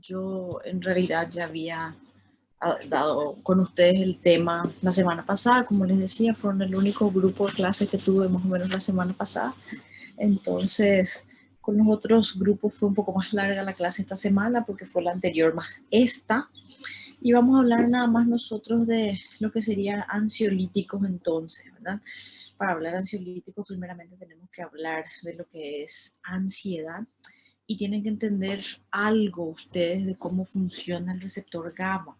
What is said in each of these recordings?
Yo en realidad ya había dado con ustedes el tema la semana pasada, como les decía, fueron el único grupo de clases que tuve más o menos la semana pasada. Entonces, con los otros grupos fue un poco más larga la clase esta semana porque fue la anterior más esta. Y vamos a hablar nada más nosotros de lo que serían ansiolíticos entonces, ¿verdad? Para hablar de ansiolíticos, primeramente tenemos que hablar de lo que es ansiedad y tienen que entender algo ustedes de cómo funciona el receptor GABA,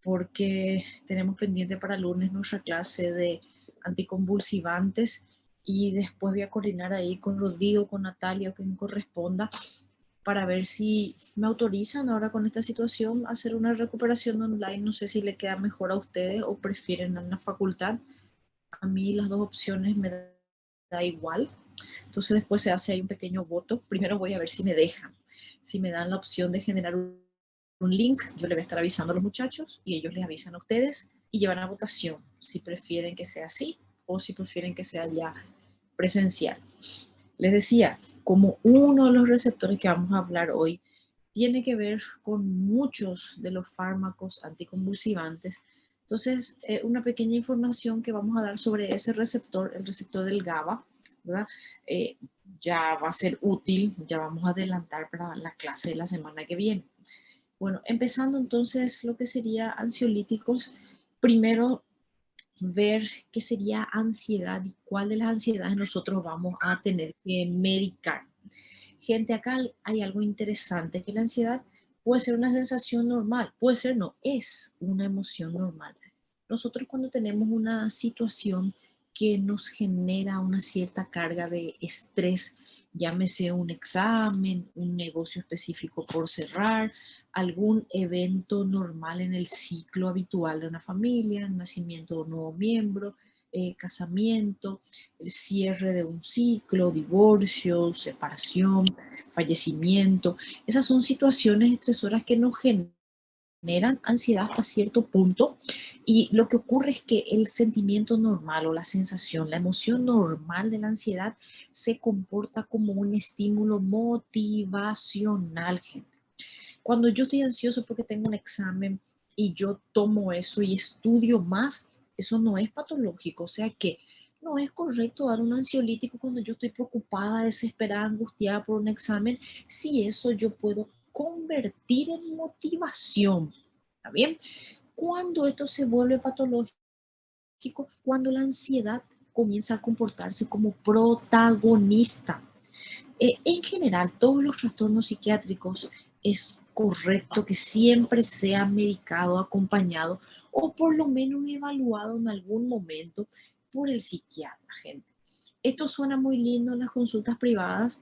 porque tenemos pendiente para lunes nuestra clase de anticonvulsivantes y después voy a coordinar ahí con Rodrigo, con Natalia o quien corresponda para ver si me autorizan ahora con esta situación a hacer una recuperación online. No sé si le queda mejor a ustedes o prefieren en la facultad. A mí las dos opciones me da igual. Entonces después se hace ahí un pequeño voto. Primero voy a ver si me dejan. Si me dan la opción de generar un link, yo le voy a estar avisando a los muchachos y ellos les avisan a ustedes y llevan a votación si prefieren que sea así o si prefieren que sea ya presencial. Les decía, como uno de los receptores que vamos a hablar hoy tiene que ver con muchos de los fármacos anticonvulsivantes, entonces una pequeña información que vamos a dar sobre ese receptor, el receptor del GABA, ¿verdad? Eh, ya va a ser útil, ya vamos a adelantar para la clase de la semana que viene. Bueno, empezando entonces lo que sería ansiolíticos, primero ver qué sería ansiedad y cuál de las ansiedades nosotros vamos a tener que medicar. Gente, acá hay algo interesante, que la ansiedad puede ser una sensación normal, puede ser no, es una emoción normal. Nosotros cuando tenemos una situación que nos genera una cierta carga de estrés, llámese un examen, un negocio específico por cerrar, algún evento normal en el ciclo habitual de una familia, el nacimiento de un nuevo miembro, casamiento, el cierre de un ciclo, divorcio, separación, fallecimiento. Esas son situaciones estresoras que nos generan ansiedad hasta cierto punto y lo que ocurre es que el sentimiento normal o la sensación, la emoción normal de la ansiedad se comporta como un estímulo motivacional, gente. Cuando yo estoy ansioso porque tengo un examen y yo tomo eso y estudio más, eso no es patológico, o sea que no es correcto dar un ansiolítico cuando yo estoy preocupada, desesperada, angustiada por un examen, si eso yo puedo convertir en motivación. ¿Está bien? Cuando esto se vuelve patológico, cuando la ansiedad comienza a comportarse como protagonista. En general, todos los trastornos psiquiátricos es correcto que siempre sea medicado, acompañado o por lo menos evaluado en algún momento por el psiquiatra, gente. Esto suena muy lindo en las consultas privadas,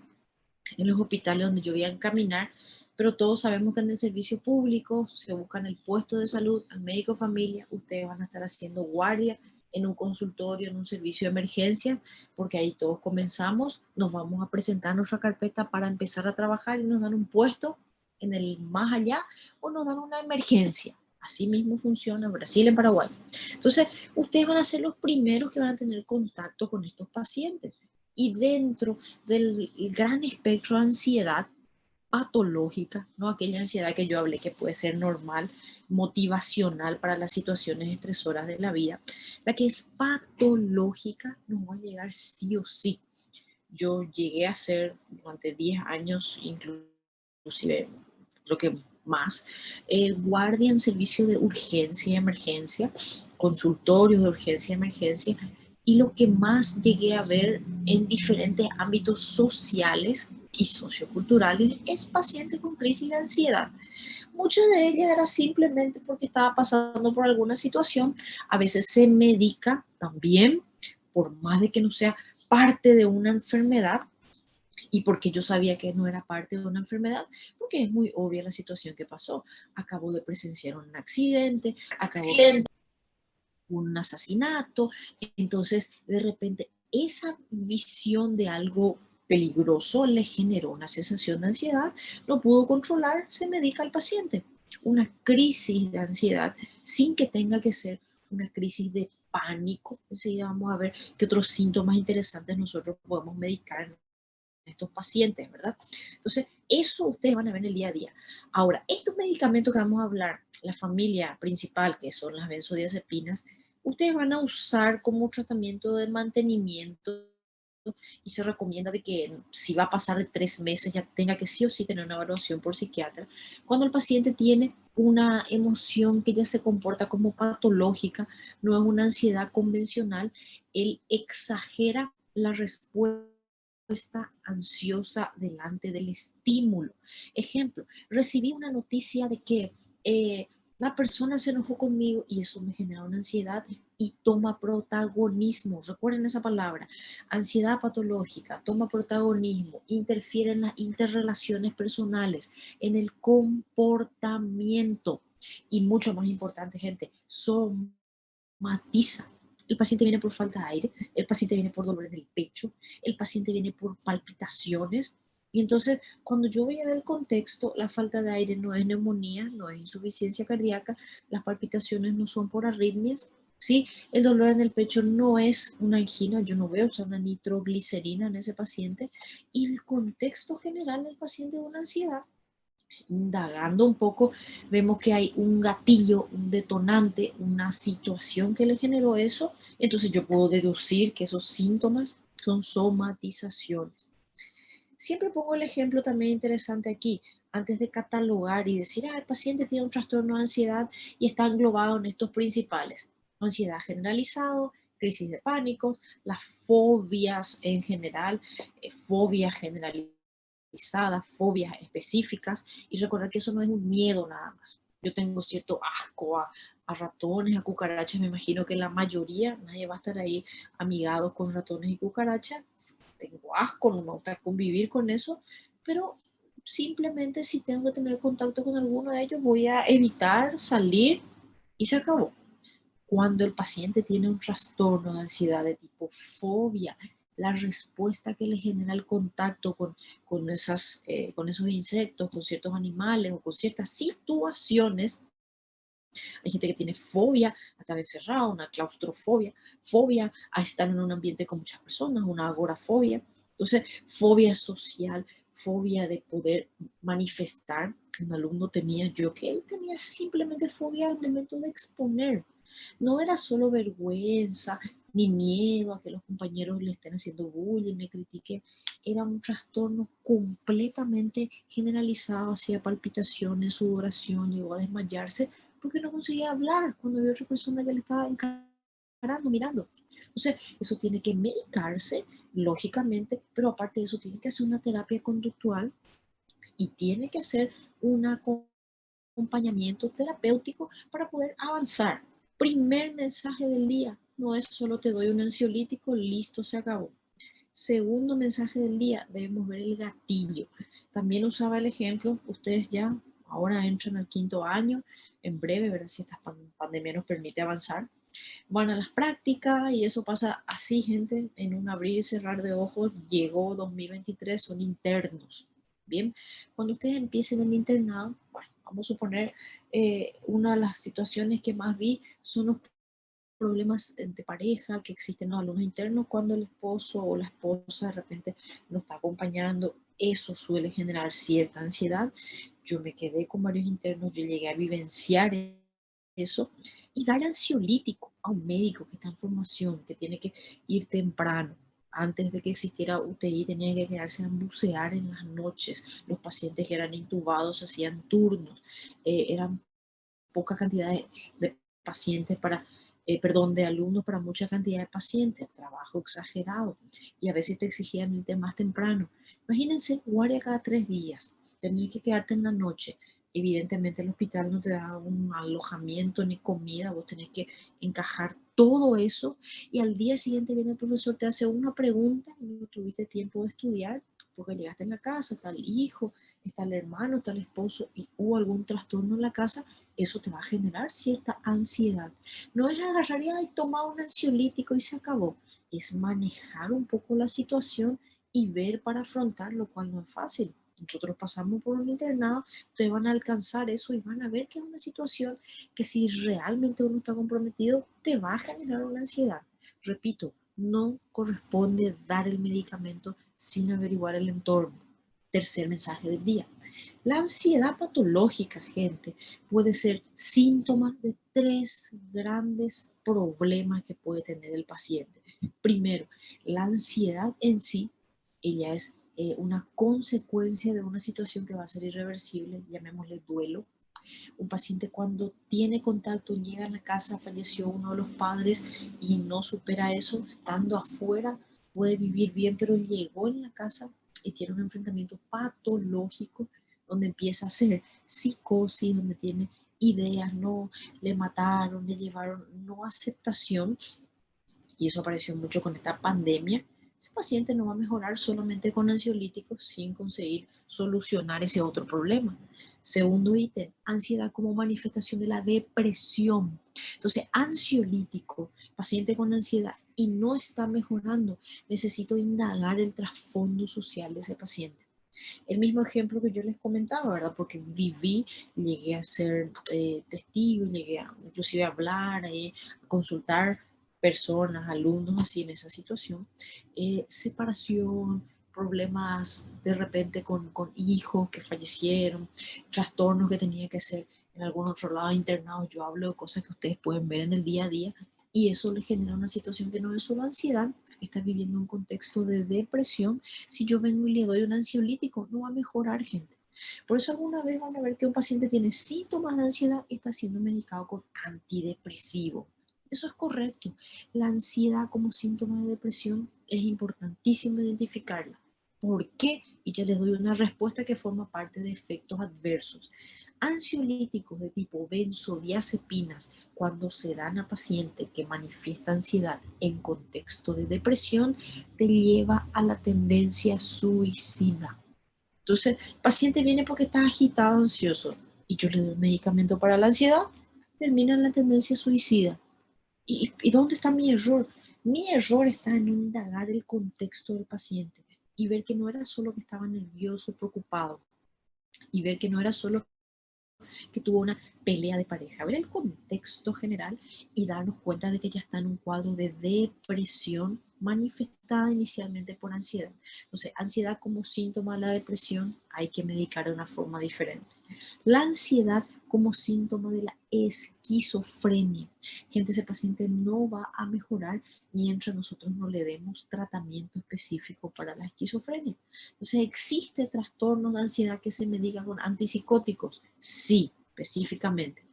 en los hospitales donde yo voy a encaminar, pero todos sabemos que en el servicio público se buscan el puesto de salud, al médico familia, ustedes van a estar haciendo guardia en un consultorio, en un servicio de emergencia, porque ahí todos comenzamos, nos vamos a presentar nuestra carpeta para empezar a trabajar y nos dan un puesto en el más allá o nos dan una emergencia. Así mismo funciona en Brasil, en Paraguay. Entonces, ustedes van a ser los primeros que van a tener contacto con estos pacientes. Y dentro del gran espectro de ansiedad patológica, no aquella ansiedad que yo hablé que puede ser normal, motivacional para las situaciones estresoras de la vida, la que es patológica nos va a llegar sí o sí. Yo llegué a ser durante 10 años, inclusive lo que más, guardia en servicio de urgencia y emergencia, consultorios de urgencia y emergencia, y lo que más llegué a ver en diferentes ámbitos sociales y socioculturales es pacientes con crisis de ansiedad. Muchas de ellas era simplemente porque estaba pasando por alguna situación, a veces se medica también, por más de que no sea parte de una enfermedad, y porque yo sabía que no era parte de una enfermedad, porque es muy obvia la situación que pasó. Acabo de presenciar un accidente, acabo de un asesinato, entonces de repente esa visión de algo peligroso le generó una sensación de ansiedad, no pudo controlar, se medica al paciente. Una crisis de ansiedad sin que tenga que ser una crisis de pánico. Enseguida vamos a ver qué otros síntomas interesantes nosotros podemos medicar estos pacientes, ¿verdad? Entonces, eso ustedes van a ver en el día a día. Ahora, estos medicamentos que vamos a hablar, la familia principal, que son las benzodiazepinas, ustedes van a usar como tratamiento de mantenimiento y se recomienda de que si va a pasar de 3 meses ya tenga que sí o sí tener una evaluación por psiquiatra. Cuando el paciente tiene una emoción que ya se comporta como patológica, no es una ansiedad convencional, él exagera la respuesta ansiosa delante del estímulo. Ejemplo, recibí una noticia de que eh, la persona se enojó conmigo y eso me genera una ansiedad y toma protagonismo. Recuerden esa palabra, ansiedad patológica, toma protagonismo, interfiere en las interrelaciones personales, en el comportamiento y mucho más importante, gente, somatiza. El paciente viene por falta de aire, el paciente viene por dolor en el pecho, el paciente viene por palpitaciones. Y entonces, cuando yo voy a ver el contexto, la falta de aire no es neumonía, no es insuficiencia cardíaca, las palpitaciones no son por arritmias, ¿sí? El dolor en el pecho no es una angina, yo no veo, o sea, una nitroglicerina en ese paciente. Y el contexto general del paciente es una ansiedad. Indagando un poco, vemos que hay un gatillo, un detonante, una situación que le generó eso, entonces yo puedo deducir que esos síntomas son somatizaciones. Siempre pongo el ejemplo también interesante aquí, antes de catalogar y decir, el paciente tiene un trastorno de ansiedad y está englobado en estos principales. Ansiedad generalizado, crisis de pánico, las fobias en general, fobias generalizadas, fobias específicas, y recordar que eso no es un miedo nada más. Yo tengo cierto asco a ratones, a cucarachas, me imagino que la mayoría, nadie va a estar ahí amigado con ratones y cucarachas, tengo asco, no me gusta convivir con eso, pero simplemente si tengo que tener contacto con alguno de ellos voy a evitar salir y se acabó. Cuando el paciente tiene un trastorno de ansiedad de tipo fobia, la respuesta que le genera el contacto con esos insectos, con ciertos animales o con ciertas situaciones, hay gente que tiene fobia a estar encerrado, una claustrofobia, fobia a estar en un ambiente con muchas personas, una agorafobia. Entonces, fobia social, fobia de poder manifestar. Un alumno tenía yo que él tenía simplemente fobia al momento de exponer. No era solo vergüenza ni miedo a que los compañeros le estén haciendo bullying, le critiquen. Era un trastorno completamente generalizado, hacía palpitaciones, sudoración, llegó a desmayarse porque no conseguía hablar cuando había otra persona que le estaba encarando, mirando. Entonces, eso tiene que medicarse, lógicamente, pero aparte de eso, tiene que hacer una terapia conductual y tiene que hacer un acompañamiento terapéutico para poder avanzar. Primer mensaje del día, no es solo te doy un ansiolítico, listo, se acabó. Segundo mensaje del día, debemos ver el gatillo. También usaba el ejemplo, ustedes ya ahora entran al 5.º año, en breve, ¿verdad? Si esta pandemia nos permite avanzar, van a las prácticas y eso pasa así, gente, en un abrir y cerrar de ojos, llegó 2023, son internos. Bien, cuando ustedes empiecen el internado, bueno, vamos a suponer, una de las situaciones que más vi son los problemas de pareja que existen en los alumnos internos cuando el esposo o la esposa de repente no está acompañando. Eso suele generar cierta ansiedad. Yo me quedé con varios internos, yo llegué a vivenciar eso y dar ansiolítico a un médico que está en formación, que tiene que ir temprano. Antes de que existiera UTI, tenía que quedarse a bucear en las noches. Los pacientes que eran intubados hacían turnos. Eran poca cantidad de pacientes para, perdón, de alumnos para mucha cantidad de pacientes, trabajo exagerado y a veces te exigían irte más temprano. Imagínense, guardia cada 3 días, tener que quedarte en la noche. Evidentemente el hospital no te da un alojamiento ni comida, vos tenés que encajar todo eso y al día siguiente viene el profesor, te hace una pregunta y no tuviste tiempo de estudiar porque llegaste en la casa, está el hijo, está el hermano, está el esposo y hubo algún trastorno en la casa, eso te va a generar cierta ansiedad. No es agarrar y tomar un ansiolítico y se acabó. Es manejar un poco la situación y ver para afrontar, lo cual no es fácil. Nosotros pasamos por un internado, ustedes van a alcanzar eso y van a ver que es una situación que si realmente uno está comprometido, te va a generar una ansiedad. Repito, no corresponde dar el medicamento sin averiguar el entorno. Tercer mensaje del día. La ansiedad patológica, gente, puede ser síntoma de tres grandes problemas que puede tener el paciente. Primero, la ansiedad en sí, ella es una consecuencia de una situación que va a ser irreversible, llamémosle duelo. Un paciente cuando tiene contacto, llega a la casa, falleció uno de los padres y no supera eso, estando afuera puede vivir bien, pero llegó en la casa y tiene un enfrentamiento patológico donde empieza a hacer psicosis, donde tiene ideas, no, le mataron, le llevaron, no aceptación, y eso apareció mucho con esta pandemia. Ese paciente no va a mejorar solamente con ansiolíticos sin conseguir solucionar ese otro problema. Segundo ítem, ansiedad como manifestación de la depresión. Entonces, ansiolítico, paciente con ansiedad y no está mejorando, necesito indagar el trasfondo social de ese paciente. El mismo ejemplo que yo les comentaba, ¿verdad? Porque viví, llegué a ser testigo, llegué a inclusive a hablar, a consultar personas, alumnos así en esa situación. Separación, problemas de repente con hijos que fallecieron, trastornos que tenía que ser en algún otro lado internado. Yo hablo de cosas que ustedes pueden ver en el día a día y eso les genera una situación que no es solo ansiedad, está viviendo un contexto de depresión. Si yo vengo y le doy un ansiolítico, no va a mejorar, gente. Por eso alguna vez van a ver que un paciente tiene síntomas de ansiedad y está siendo medicado con antidepresivo. Eso es correcto. La ansiedad como síntoma de depresión es importantísimo identificarla. ¿Por qué? Y ya les doy una respuesta que forma parte de efectos adversos. Ansiolíticos de tipo benzodiazepinas, cuando se dan a paciente que manifiesta ansiedad en contexto de depresión, te lleva a la tendencia suicida. Entonces, el paciente viene porque está agitado, ansioso, y yo le doy un medicamento para la ansiedad, termina en la tendencia suicida. ¿Y dónde está mi error? Mi error está en indagar el contexto del paciente y ver que no era solo que estaba nervioso, preocupado, y ver que no era solo que tuvo una pelea de pareja, ver el contexto general y darnos cuenta de que ya está en un cuadro de depresión manifestada inicialmente por ansiedad. Entonces, ansiedad como síntoma de la depresión hay que medicar de una forma diferente. La ansiedad como síntoma de la esquizofrenia. Gente, ese paciente no va a mejorar mientras nosotros no le demos tratamiento específico para la esquizofrenia. Entonces, ¿existe trastornos de ansiedad que se medican con antipsicóticos? Sí, específicamente.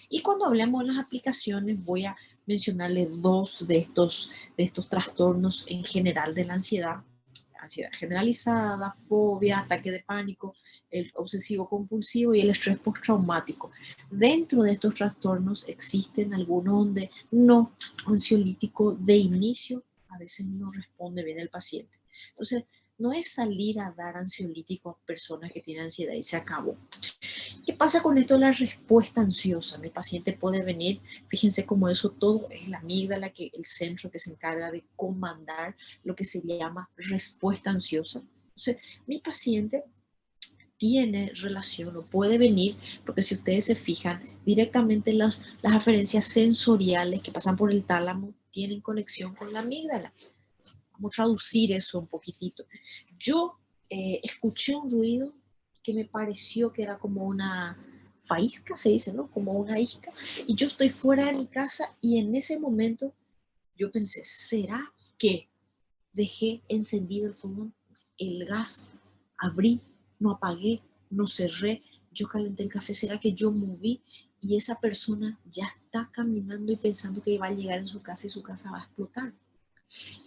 Y cuando hablemos de las aplicaciones, voy a mencionarles dos de estos trastornos en general de la ansiedad. Ansiedad generalizada, fobia, ataque de pánico, el obsesivo compulsivo y el estrés postraumático. Dentro de estos trastornos existen algunos donde no ansiolítico de inicio a veces no responde bien el paciente. Entonces, no es salir a dar ansiolítico a personas que tienen ansiedad y se acabó. ¿Qué pasa con esto de la respuesta ansiosa? Mi paciente puede venir, fíjense cómo eso todo es la amígdala, que el centro que se encarga de comandar lo que se llama respuesta ansiosa. Entonces, mi paciente tiene relación o puede venir, porque si ustedes se fijan, directamente las aferencias sensoriales que pasan por el tálamo tienen conexión con la amígdala. Vamos a traducir eso un poquitito. Yo escuché un ruido que me pareció que era como una faísca, se dice, ¿no? Como una isca. Y yo estoy fuera de mi casa y en ese momento yo pensé, ¿será que dejé encendido el fogón, el gas, abrí, no apagué, no cerré, yo calenté el café, será que yo moví y esa persona ya está caminando y pensando que va a llegar en su casa y su casa va a explotar?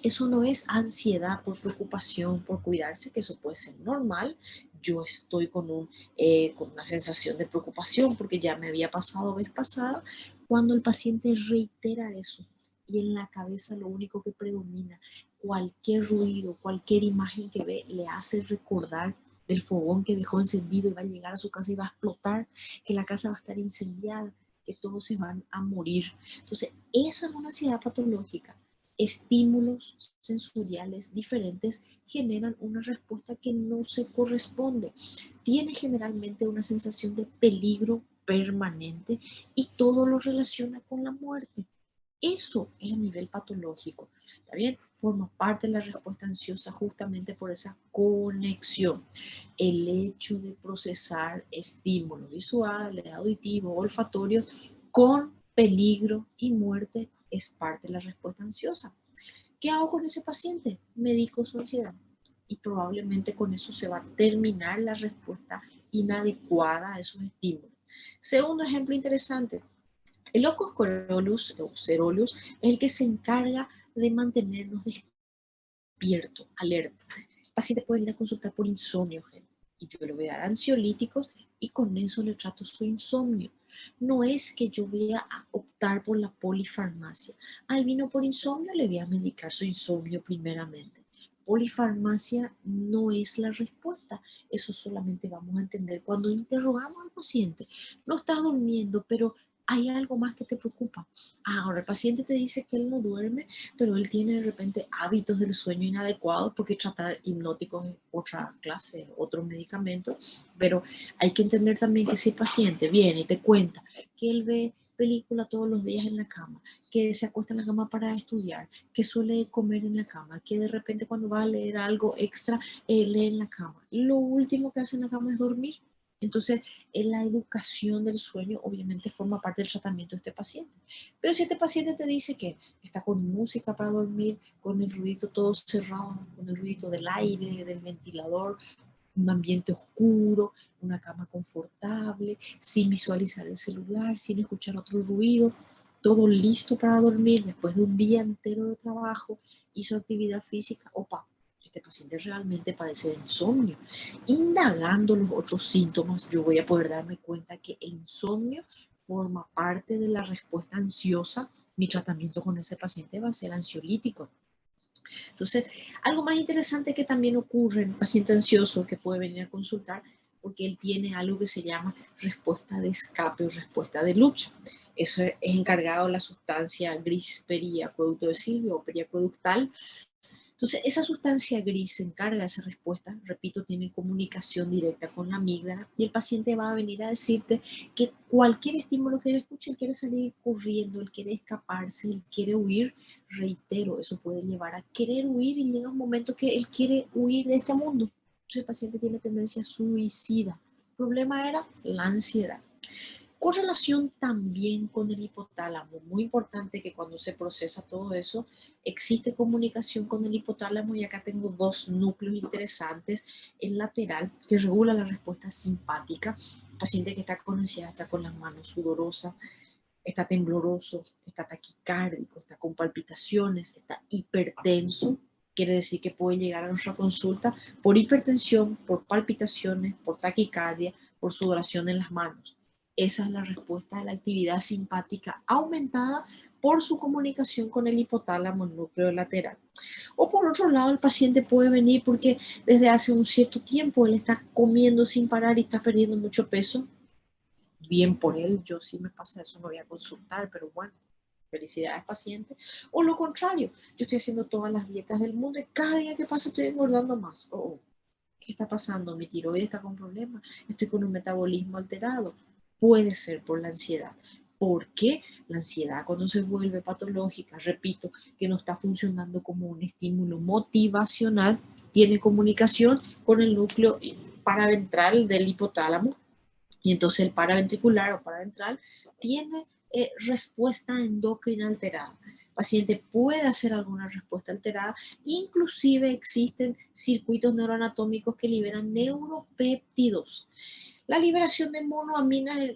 Eso no es ansiedad por preocupación, por cuidarse, que eso puede ser normal. Yo estoy con una sensación de preocupación porque ya me había pasado vez pasada, cuando el paciente reitera eso y en la cabeza lo único que predomina, cualquier ruido, cualquier imagen que ve, le hace recordar del fogón que dejó encendido y va a llegar a su casa y va a explotar, que la casa va a estar incendiada, que todos se van a morir. Entonces, esa es una ansiedad patológica. Estímulos sensoriales diferentes generan una respuesta que no se corresponde. Tiene generalmente una sensación de peligro permanente y todo lo relaciona con la muerte. Eso es a nivel patológico, ¿está bien? Forma parte de la respuesta ansiosa justamente por esa conexión. El hecho de procesar estímulos visuales, auditivos, olfatorios con peligro y muerte es parte de la respuesta ansiosa. ¿Qué hago con ese paciente? Medico su ansiedad. Y probablemente con eso se va a terminar la respuesta inadecuada a esos estímulos. Segundo ejemplo interesante, el locus coeruleus o ceruleus es el que se encarga de mantenernos despiertos, alerta. El paciente puede venir a consultar por insomnio, gente, y yo le voy a dar ansiolíticos y con eso le trato su insomnio. No es que yo voy a optar por la polifarmacia. Al vino por insomnio, le voy a medicar su insomnio primeramente. Polifarmacia no es la respuesta. Eso solamente vamos a entender cuando interrogamos al paciente. No estás durmiendo, pero hay algo más que te preocupa. Ahora, el paciente te dice que él no duerme, pero él tiene de repente hábitos del sueño inadecuados, porque tratar hipnóticos es otra clase, otro medicamento, pero hay que entender también que si el paciente viene y te cuenta que él ve película todos los días en la cama, que se acuesta en la cama para estudiar, que suele comer en la cama, que de repente cuando va a leer algo extra, lee en la cama. Lo último que hace en la cama es dormir. Entonces, la educación del sueño obviamente forma parte del tratamiento de este paciente. Pero si este paciente te dice que está con música para dormir, con el ruidito todo cerrado, con el ruidito del aire, del ventilador, un ambiente oscuro, una cama confortable, sin visualizar el celular, sin escuchar otro ruido, todo listo para dormir después de un día entero de trabajo, hizo actividad física, opa, este paciente realmente padece de insomnio. Indagando los otros síntomas, yo voy a poder darme cuenta que el insomnio forma parte de la respuesta ansiosa. Mi tratamiento con ese paciente va a ser ansiolítico. Entonces, algo más interesante que también ocurre en un paciente ansioso que puede venir a consultar, porque él tiene algo que se llama respuesta de escape o respuesta de lucha. Eso es encargado de la sustancia gris periacueducto de Silvio o periacueductal. Entonces, esa sustancia gris se encarga de esa respuesta, repito, tiene comunicación directa con la amígdala y el paciente va a venir a decirte que cualquier estímulo que él escuche, él quiere salir corriendo, él quiere escaparse, él quiere huir. Reitero, eso puede llevar a querer huir y llega un momento que él quiere huir de este mundo. Entonces, el paciente tiene tendencia suicida. El problema era la ansiedad. Correlación también con el hipotálamo. Muy importante que cuando se procesa todo eso, existe comunicación con el hipotálamo y acá tengo dos núcleos interesantes. El lateral, que regula la respuesta simpática. El paciente que está con ansiedad está con las manos sudorosas, está tembloroso, está taquicárdico, está con palpitaciones, está hipertenso. Quiere decir que puede llegar a nuestra consulta por hipertensión, por palpitaciones, por taquicardia, por sudoración en las manos. Esa es la respuesta de la actividad simpática aumentada por su comunicación con el hipotálamo, el núcleo lateral. O por otro lado, el paciente puede venir porque desde hace un cierto tiempo él está comiendo sin parar y está perdiendo mucho peso. Bien por él, yo sí me pasa eso, no voy a consultar, pero bueno, felicidades paciente. O lo contrario, yo estoy haciendo todas las dietas del mundo y cada día que pasa estoy engordando más. Oh, ¿qué está pasando? Mi tiroides está con problemas, estoy con un metabolismo alterado. Puede ser por la ansiedad. ¿Por qué? La ansiedad cuando se vuelve patológica, repito, que no está funcionando como un estímulo motivacional, tiene comunicación con el núcleo paraventral del hipotálamo y entonces el paraventricular o paraventral tiene respuesta endocrina alterada. El paciente puede hacer alguna respuesta alterada, inclusive existen circuitos neuroanatómicos que liberan neuropéptidos. La liberación de monoaminas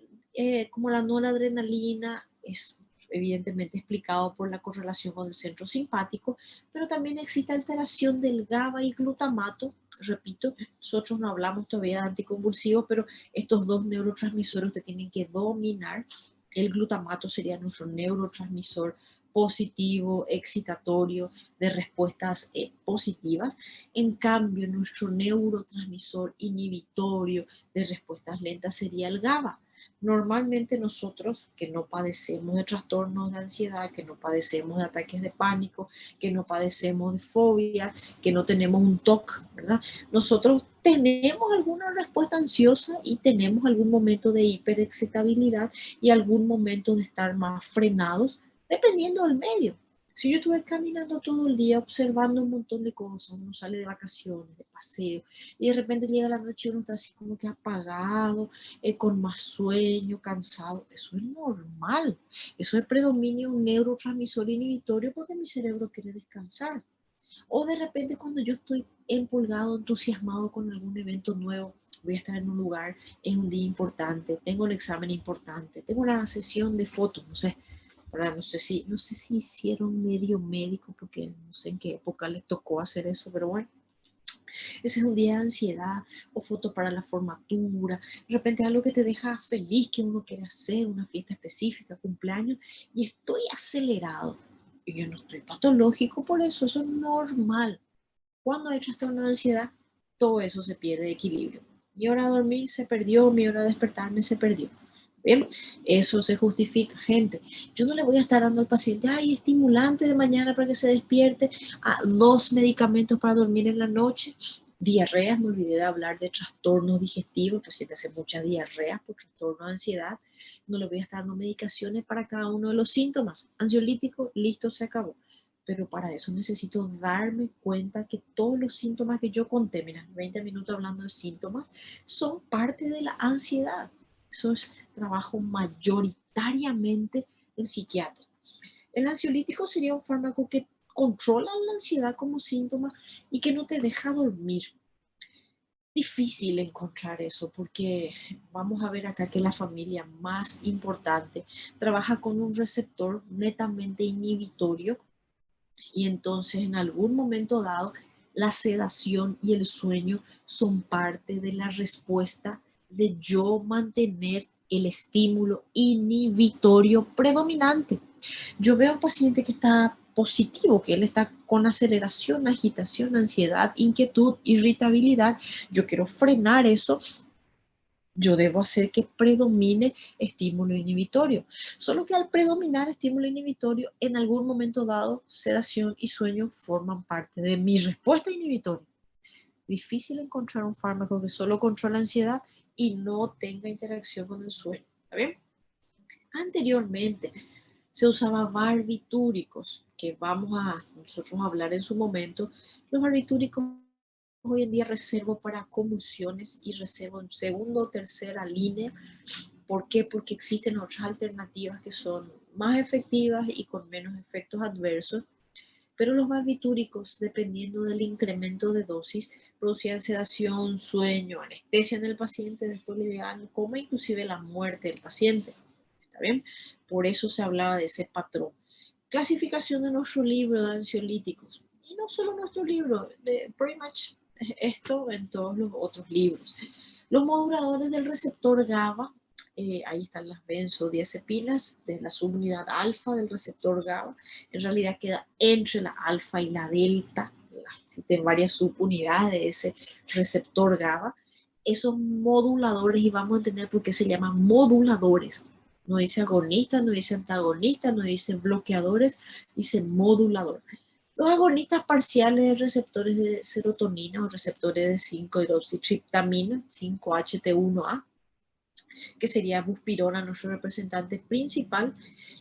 como la noradrenalina es evidentemente explicado por la correlación con el centro simpático, pero también existe alteración del GABA y glutamato. Repito, nosotros no hablamos todavía de anticonvulsivos, pero estos dos neurotransmisores te tienen que dominar. El glutamato sería nuestro neurotransmisor positivo, excitatorio, de respuestas positivas. En cambio, nuestro neurotransmisor inhibitorio de respuestas lentas sería el GABA. Normalmente nosotros que no padecemos de trastornos de ansiedad, que no padecemos de ataques de pánico, que no padecemos de fobia, que no tenemos un TOC, ¿verdad? Nosotros tenemos alguna respuesta ansiosa y tenemos algún momento de hiperexcitabilidad y algún momento de estar más frenados dependiendo del medio. Si yo estuve caminando todo el día observando un montón de cosas, uno sale de vacaciones, de paseo, y de repente llega la noche y uno está así como que apagado, con más sueño, cansado, eso es normal. Eso es predominio un neurotransmisor inhibitorio porque mi cerebro quiere descansar. O de repente cuando yo estoy empolgado, entusiasmado con algún evento nuevo, voy a estar en un lugar, es un día importante, tengo un examen importante, tengo una sesión de fotos, no sé, ¿verdad? No sé si hicieron medio médico, porque no sé en qué época les tocó hacer eso, pero bueno, ese es un día de ansiedad, o foto para la formatura, de repente algo que te deja feliz, que uno quiere hacer, una fiesta específica, cumpleaños, y estoy acelerado. Y yo no estoy patológico por eso es normal. Cuando hay trastorno de ansiedad, todo eso se pierde de equilibrio. Mi hora de dormir se perdió, mi hora de despertarme se perdió. Bien, eso se justifica, gente. Yo no le voy a estar dando al paciente, ay, estimulante de mañana para que se despierte, a 2 medicamentos para dormir en la noche. Diarreas, me olvidé de hablar de trastornos digestivos, el paciente hace muchas diarreas por trastorno de ansiedad. No le voy a estar dando medicaciones para cada uno de los síntomas. Ansiolítico, listo, se acabó. Pero para eso necesito darme cuenta que todos los síntomas que yo conté, mira, 20 minutos hablando de síntomas, son parte de la ansiedad. Eso es trabajo mayoritariamente del psiquiatra. El ansiolítico sería un fármaco que controla la ansiedad como síntoma y que no te deja dormir. Difícil encontrar eso porque vamos a ver acá que la familia más importante trabaja con un receptor netamente inhibitorio y entonces en algún momento dado la sedación y el sueño son parte de la respuesta de yo mantener el estímulo inhibitorio predominante. Yo veo a un paciente que está positivo, que él está con aceleración, agitación, ansiedad, inquietud, irritabilidad. Yo quiero frenar eso, yo debo hacer que predomine estímulo inhibitorio. Solo que al predominar estímulo inhibitorio, en algún momento dado, sedación y sueño forman parte de mi respuesta inhibitoria. Difícil encontrar un fármaco que solo controla ansiedad y no tenga interacción con el sueño. ¿Está bien? Anteriormente se usaba barbitúricos, que vamos a nosotros a hablar en su momento. Los barbitúricos hoy en día reservo para convulsiones y reservo en segunda o tercera línea. ¿Por qué? Porque existen otras alternativas que son más efectivas y con menos efectos adversos, pero los barbitúricos, dependiendo del incremento de dosis, producían sedación, sueño, anestesia en el paciente, después le llegaban coma, inclusive la muerte del paciente. ¿Está bien? Por eso se hablaba de ese patrón. Clasificación de nuestro libro de ansiolíticos. Y no solo nuestro libro, de pretty much esto en todos los otros libros. Los moduladores del receptor GABA, ahí están las benzodiazepinas de la subunidad alfa del receptor GABA, en realidad queda entre la alfa y la delta, existen varias subunidades de ese receptor GABA. Esos moduladores, y vamos a entender por qué se llaman moduladores, no dice agonistas, no dice antagonistas, no dice bloqueadores, dice modulador. Los agonistas parciales de receptores de serotonina o receptores de 5-hidroxitriptamina, 5-HT1A, que sería buspirona, nuestro representante principal.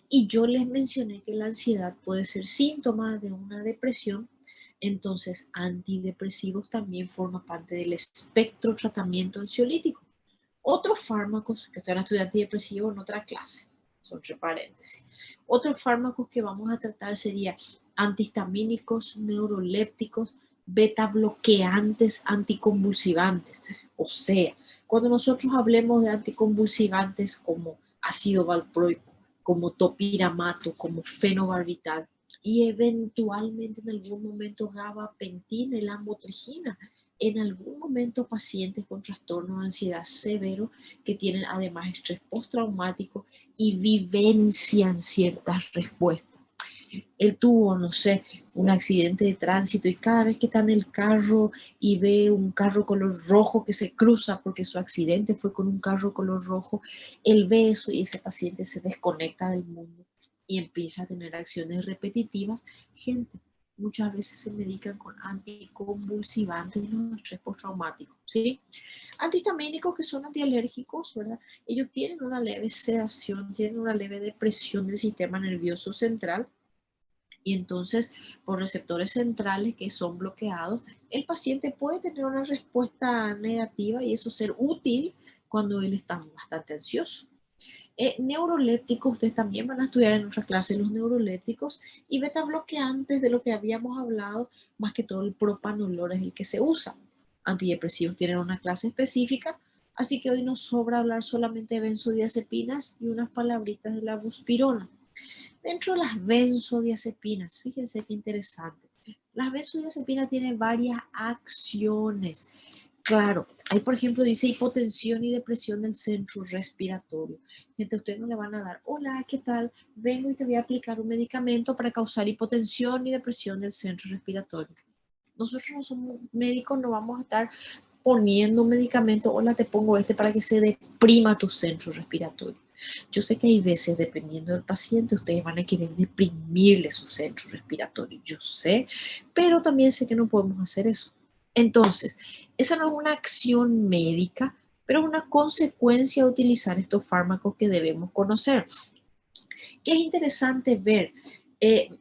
Y yo les mencioné que la ansiedad puede ser síntoma de una depresión, entonces antidepresivos también forman parte del espectro tratamiento ansiolítico. Otros fármacos, que están estudiando antidepresivos en otra clase, son entre paréntesis. Otros fármacos que vamos a tratar serían antihistamínicos, neurolépticos, beta bloqueantes, anticonvulsivantes. O sea, cuando nosotros hablemos de anticonvulsivantes como ácido valproico, como topiramato, como fenobarbital, y eventualmente en algún momento gabapentina y la motrigina, en algún momento pacientes con trastorno de ansiedad severo que tienen además estrés postraumático y vivencian ciertas respuestas. Él tuvo, no sé, un accidente de tránsito y cada vez que está en el carro y ve un carro color rojo que se cruza porque su accidente fue con un carro color rojo, él ve eso y ese paciente se desconecta del mundo y empieza a tener acciones repetitivas. Gente, muchas veces se medican con anticonvulsivantes de los estrés postraumáticos, ¿sí? Antihistamínicos que son antialérgicos, ¿verdad? Ellos tienen una leve sedación, tienen una leve depresión del sistema nervioso central y entonces por receptores centrales que son bloqueados, el paciente puede tener una respuesta negativa y eso ser útil cuando él está bastante ansioso. Neurolépticos, ustedes también van a estudiar en nuestra clase los neurolépticos y beta bloqueantes de lo que habíamos hablado, más que todo el propanolol es el que se usa. Antidepresivos tienen una clase específica, así que hoy nos sobra hablar solamente de benzodiazepinas y unas palabritas de la buspirona. Dentro de las benzodiazepinas, fíjense qué interesante. Las benzodiazepinas tienen varias acciones. Claro, ahí por ejemplo dice hipotensión y depresión del centro respiratorio. Gente, a usted no le van a dar, hola, ¿qué tal? Vengo y te voy a aplicar un medicamento para causar hipotensión y depresión del centro respiratorio. Nosotros no somos médicos, no vamos a estar poniendo un medicamento, hola, te pongo este para que se deprima tu centro respiratorio. Yo sé que hay veces, dependiendo del paciente, ustedes van a querer deprimirle su centro respiratorio. Yo sé, pero también sé que no podemos hacer eso. Entonces, esa no es una acción médica, pero es una consecuencia de utilizar estos fármacos que debemos conocer. Que es interesante ver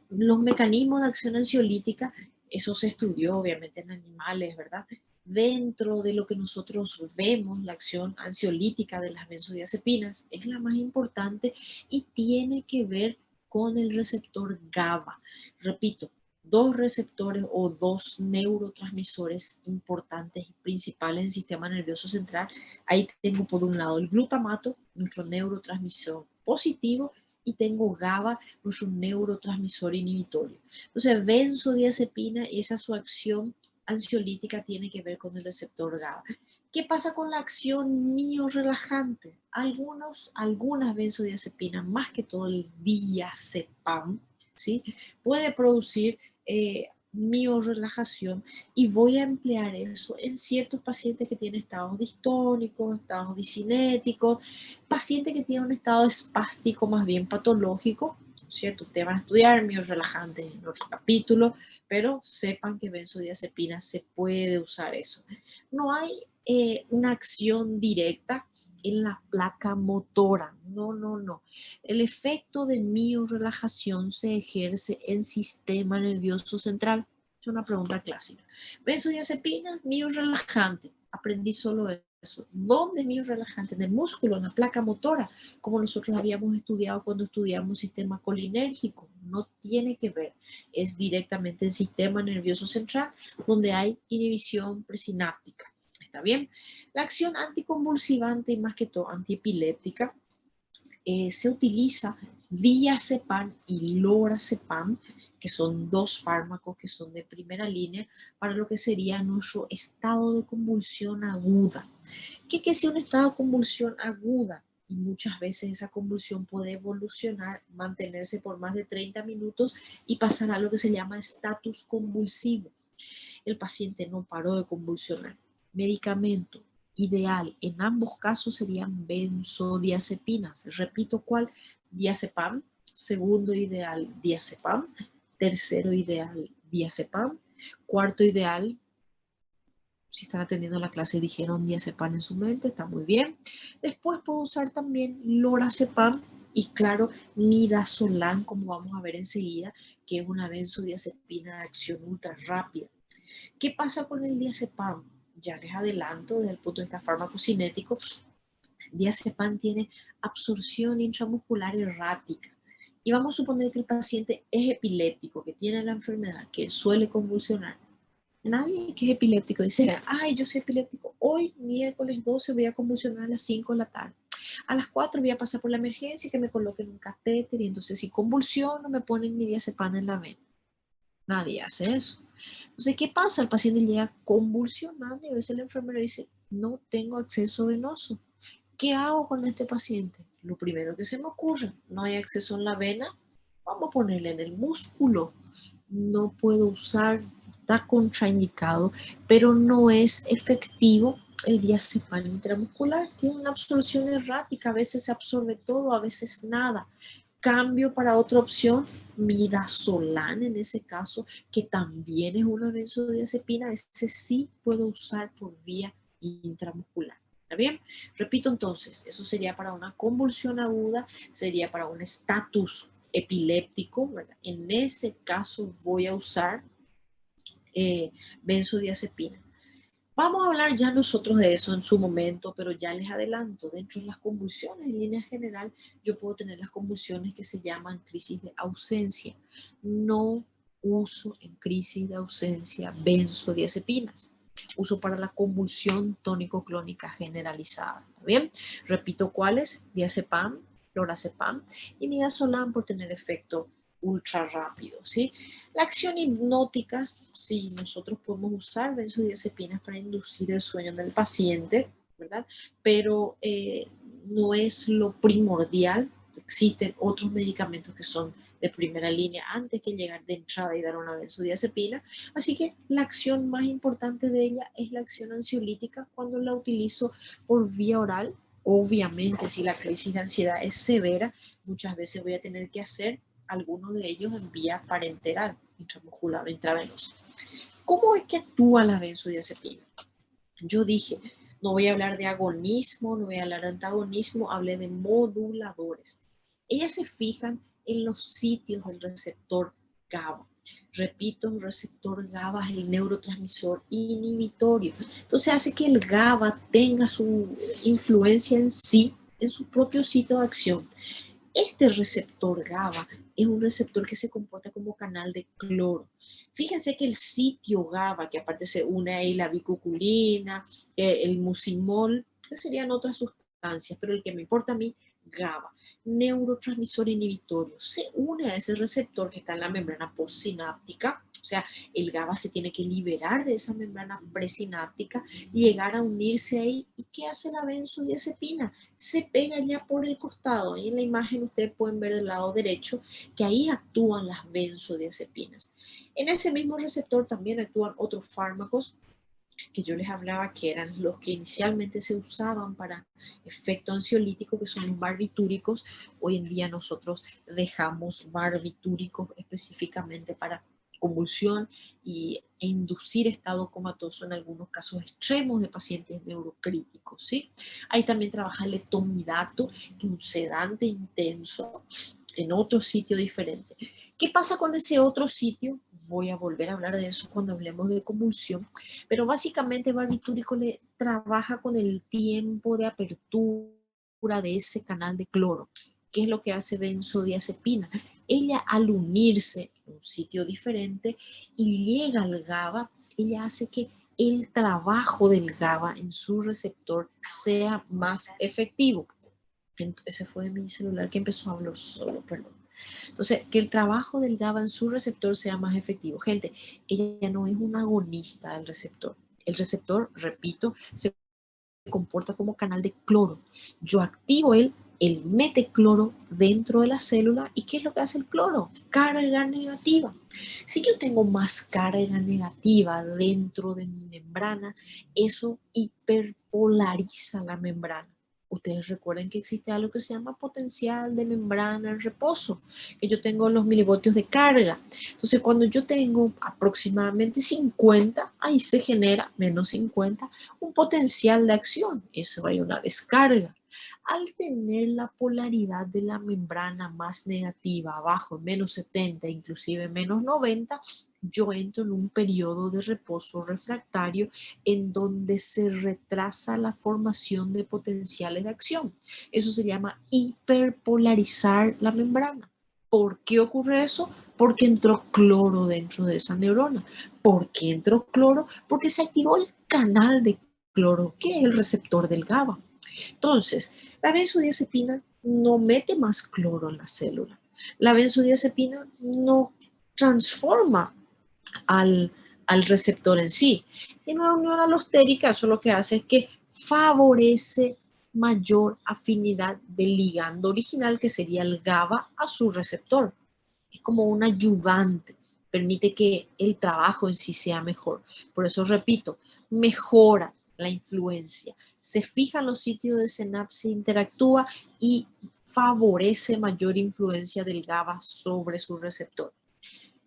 los mecanismos de acción ansiolítica, eso se estudió obviamente en animales, ¿verdad? Dentro de lo que nosotros vemos, la acción ansiolítica de las benzodiazepinas es la más importante y tiene que ver con el receptor GABA. Repito, dos receptores o dos neurotransmisores importantes y principales del sistema nervioso central. Ahí tengo por un lado el glutamato, nuestro neurotransmisor positivo, y tengo GABA, nuestro neurotransmisor inhibitorio. Entonces, benzodiazepina y esa su acción ansiolítica tiene que ver con el receptor GABA. ¿Qué pasa con la acción miorelajante? Algunas benzodiazepinas, más que todo el diazepam, ¿sí? Puede producir miorelajación y voy a emplear eso en ciertos pacientes que tienen estados distónicos, estados discinéticos, pacientes que tienen un estado espástico más bien patológico, ¿cierto? Ustedes van a estudiar miorelajantes en otro capítulo, pero sepan que benzodiazepina se puede usar eso. No hay una acción directa en la placa motora. No, no, no. El efecto de miorelajación se ejerce en sistema nervioso central. Es una pregunta clásica. Benzodiazepina, miorelajante. Aprendí solo eso. ¿Dónde es miorelajante? En el músculo, en la placa motora, como nosotros habíamos estudiado cuando estudiamos sistema colinérgico. No tiene que ver. Es directamente el sistema nervioso central donde hay inhibición presináptica. ¿Está bien? La acción anticonvulsivante y más que todo antiepiléptica se utiliza diazepam y lorazepam, que son dos fármacos que son de primera línea para lo que sería nuestro estado de convulsión aguda. ¿Qué es un estado de convulsión aguda? Y muchas veces esa convulsión puede evolucionar, mantenerse por más de 30 minutos y pasar a lo que se llama estatus convulsivo. El paciente no paró de convulsionar. Medicamento ideal en ambos casos serían benzodiazepinas. Repito cuál, diazepam. Segundo ideal, diazepam. Tercero ideal, diazepam. Cuarto ideal, si están atendiendo la clase y dijeron diazepam en su mente, está muy bien. Después puedo usar también lorazepam y claro, midazolam, como vamos a ver enseguida, que es una benzodiazepina de acción ultra rápida. ¿Qué pasa con el diazepam? Ya les adelanto desde el punto de vista farmacocinético, diazepam tiene absorción intramuscular errática. Y vamos a suponer que el paciente es epiléptico, que tiene la enfermedad, que suele convulsionar. Nadie que es epiléptico dice, ay, yo soy epiléptico, hoy miércoles 12 voy a convulsionar a las 5 de la tarde. A las 4 voy a pasar por la emergencia y que me coloquen un catéter y entonces si convulsiono me ponen mi diazepam en la vena. Nadie hace eso. Entonces, ¿qué pasa? El paciente llega convulsionando y a veces el enfermero dice, no tengo acceso venoso. ¿Qué hago con este paciente? Lo primero que se me ocurre, no hay acceso en la vena, vamos a ponerle en el músculo. No puedo usar, está contraindicado, pero no es efectivo el diazepam intramuscular. Tiene una absorción errática, a veces se absorbe todo, a veces nada. Cambio para otra opción, midazolam en ese caso, que también es una benzodiazepina, ese sí puedo usar por vía intramuscular. ¿Está bien? Repito entonces, eso sería para una convulsión aguda, sería para un estatus epiléptico, ¿verdad? En ese caso voy a usar benzodiazepina. Vamos a hablar ya nosotros de eso en su momento, pero ya les adelanto, dentro de las convulsiones, en línea general, yo puedo tener las convulsiones que se llaman crisis de ausencia. No uso en crisis de ausencia benzodiazepinas. Uso para la convulsión tónico-clónica generalizada. ¿Está bien? Repito cuáles: diazepam, lorazepam y midazolam por tener efecto ultra rápido, ¿sí? La acción hipnótica, sí, nosotros podemos usar benzodiazepinas para inducir el sueño del paciente, ¿verdad? Pero no es lo primordial. Existen otros medicamentos que son de primera línea antes que llegar de entrada y dar una benzodiazepina. Así que la acción más importante de ella es la acción ansiolítica cuando la utilizo por vía oral. Obviamente, si la crisis de ansiedad es severa, muchas veces voy a tener que hacer algunos de ellos en vía parenteral, intramuscular, intravenosa. ¿Cómo es que actúa la benzodiazepina? Yo dije, no voy a hablar de agonismo, no voy a hablar de antagonismo, hablé de moduladores. Ellas se fijan en los sitios del receptor GABA. Repito, el receptor GABA es el neurotransmisor inhibitorio. Entonces hace que el GABA tenga su influencia en sí, en su propio sitio de acción. Este receptor GABA es un receptor que se comporta como canal de cloro. Fíjense que el sitio GABA, que aparte se une ahí la bicuculina, el mucimol, que serían otras sustancias, pero el que me importa a mí, GABA, neurotransmisor inhibitorio, se une a ese receptor que está en la membrana postsináptica. O sea, el GABA se tiene que liberar de esa membrana presináptica, llegar a unirse ahí. ¿Y qué hace la benzodiazepina? Se pega ya por el costado. Ahí en la imagen ustedes pueden ver del lado derecho que ahí actúan las benzodiazepinas. En ese mismo receptor también actúan otros fármacos que yo les hablaba, que eran los que inicialmente se usaban para efecto ansiolítico, que son los barbitúricos. Hoy en día nosotros dejamos barbitúricos específicamente para convulsión e inducir estado comatoso en algunos casos extremos de pacientes neurocríticos, ¿sí? Ahí también trabaja el etomidato, que es un sedante intenso en otro sitio diferente. ¿Qué pasa con ese otro sitio? Voy a volver a hablar de eso cuando hablemos de convulsión, pero básicamente barbitúrico le trabaja con el tiempo de apertura de ese canal de cloro. ¿Qué es lo que hace benzodiazepina? Ella, al unirse en un sitio diferente y llega al GABA, ella hace que el trabajo del GABA en su receptor sea más efectivo. Ese fue mi celular que empezó a hablar solo, perdón. Entonces, que el trabajo del GABA en su receptor sea más efectivo. Gente, ella no es una agonista del receptor. El receptor, repito, se comporta como canal de cloro. Yo activo él mete cloro dentro de la célula. ¿Y qué es lo que hace el cloro? Carga negativa. Si yo tengo más carga negativa dentro de mi membrana, eso hiperpolariza la membrana. Ustedes recuerden que existe algo que se llama potencial de membrana en reposo, que yo tengo los milivoltios de carga. Entonces, cuando yo tengo aproximadamente 50, ahí se genera menos 50, un potencial de acción. Eso hay una descarga. Al tener la polaridad de la membrana más negativa, abajo, menos 70, inclusive menos 90, yo entro en un periodo de reposo refractario en donde se retrasa la formación de potenciales de acción. Eso se llama hiperpolarizar la membrana. ¿Por qué ocurre eso? Porque entró cloro dentro de esa neurona. ¿Por qué entró cloro? Porque se activó el canal de cloro, que es el receptor del GABA. Entonces, la benzodiazepina no mete más cloro en la célula. La benzodiazepina no transforma al receptor en sí. En una unión alostérica, eso lo que hace es que favorece mayor afinidad del ligando original, que sería el GABA, a su receptor. Es como un ayudante, permite que el trabajo en sí sea mejor. Por eso repito, mejora la influencia, se fijan los sitios de sinapsis, interactúa y favorece mayor influencia del GABA sobre su receptor.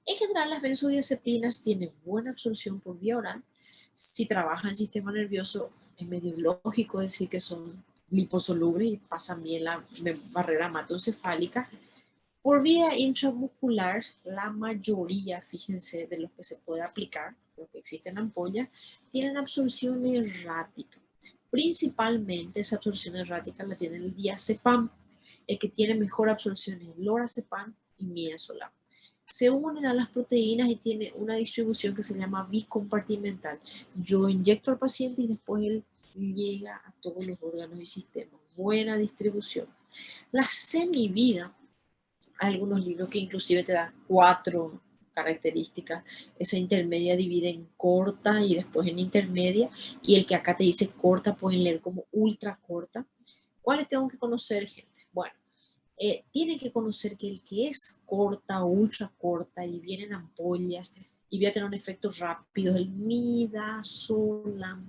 En general, las benzodiazepinas tienen buena absorción por vía oral. Si trabaja el sistema nervioso, es medio lógico decir que son liposolubles y pasan bien la barrera hematoencefálica. Por vía intramuscular, la mayoría, fíjense, de los que se puede aplicar, los que existen ampollas, tienen absorción errática. Principalmente esa absorción errática la tiene el diazepam. El que tiene mejor absorción es el lorazepam y midazolam. Se unen a las proteínas y tiene una distribución que se llama bicompartimental. Yo inyecto al paciente y después él llega a todos los órganos y sistemas. Buena distribución. La semivida, hay algunos libros que inclusive te dan 4 características. Esa intermedia divide en corta y después en intermedia. Y el que acá te dice corta pueden leer como ultra corta. ¿Cuáles tengo que conocer, gente? Bueno, tienen que conocer que el que es corta o ultra corta y vienen ampollas y voy a tener un efecto rápido, el midazolam.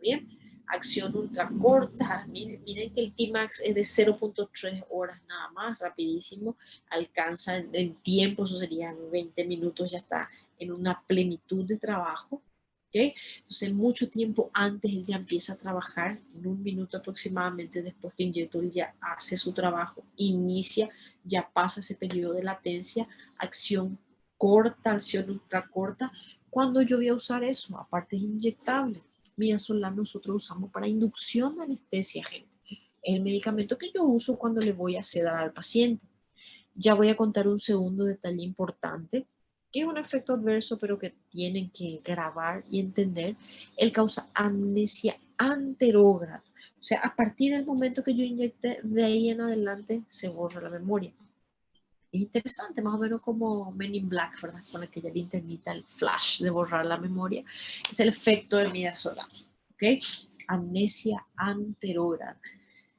Bien, acción ultra corta. Miren que el Tmax es de 0.3 horas nada más, rapidísimo. Alcanza en tiempo, eso serían 20 minutos, ya está en una plenitud de trabajo. ¿Okay? Entonces, mucho tiempo antes él ya empieza a trabajar, en 1 minuto aproximadamente después que inyectó, él ya hace su trabajo, inicia, ya pasa ese periodo de latencia, acción corta, acción ultra corta. ¿Cuándo yo voy a usar eso? Aparte es inyectable. Midazolam nosotros usamos para inducción de anestesia, gente. Es el medicamento que yo uso cuando le voy a sedar al paciente. Ya voy a contar un segundo detalle importante, que es un efecto adverso, pero que tienen que grabar y entender. Él causa amnesia anterógrada. O sea, a partir del momento que yo inyecte, de ahí en adelante se borra la memoria. Es interesante, más o menos como Men in Black, ¿verdad? Con aquella linternita, el flash de borrar la memoria. Es el efecto de midazolam, ¿ok? Amnesia anterógrada.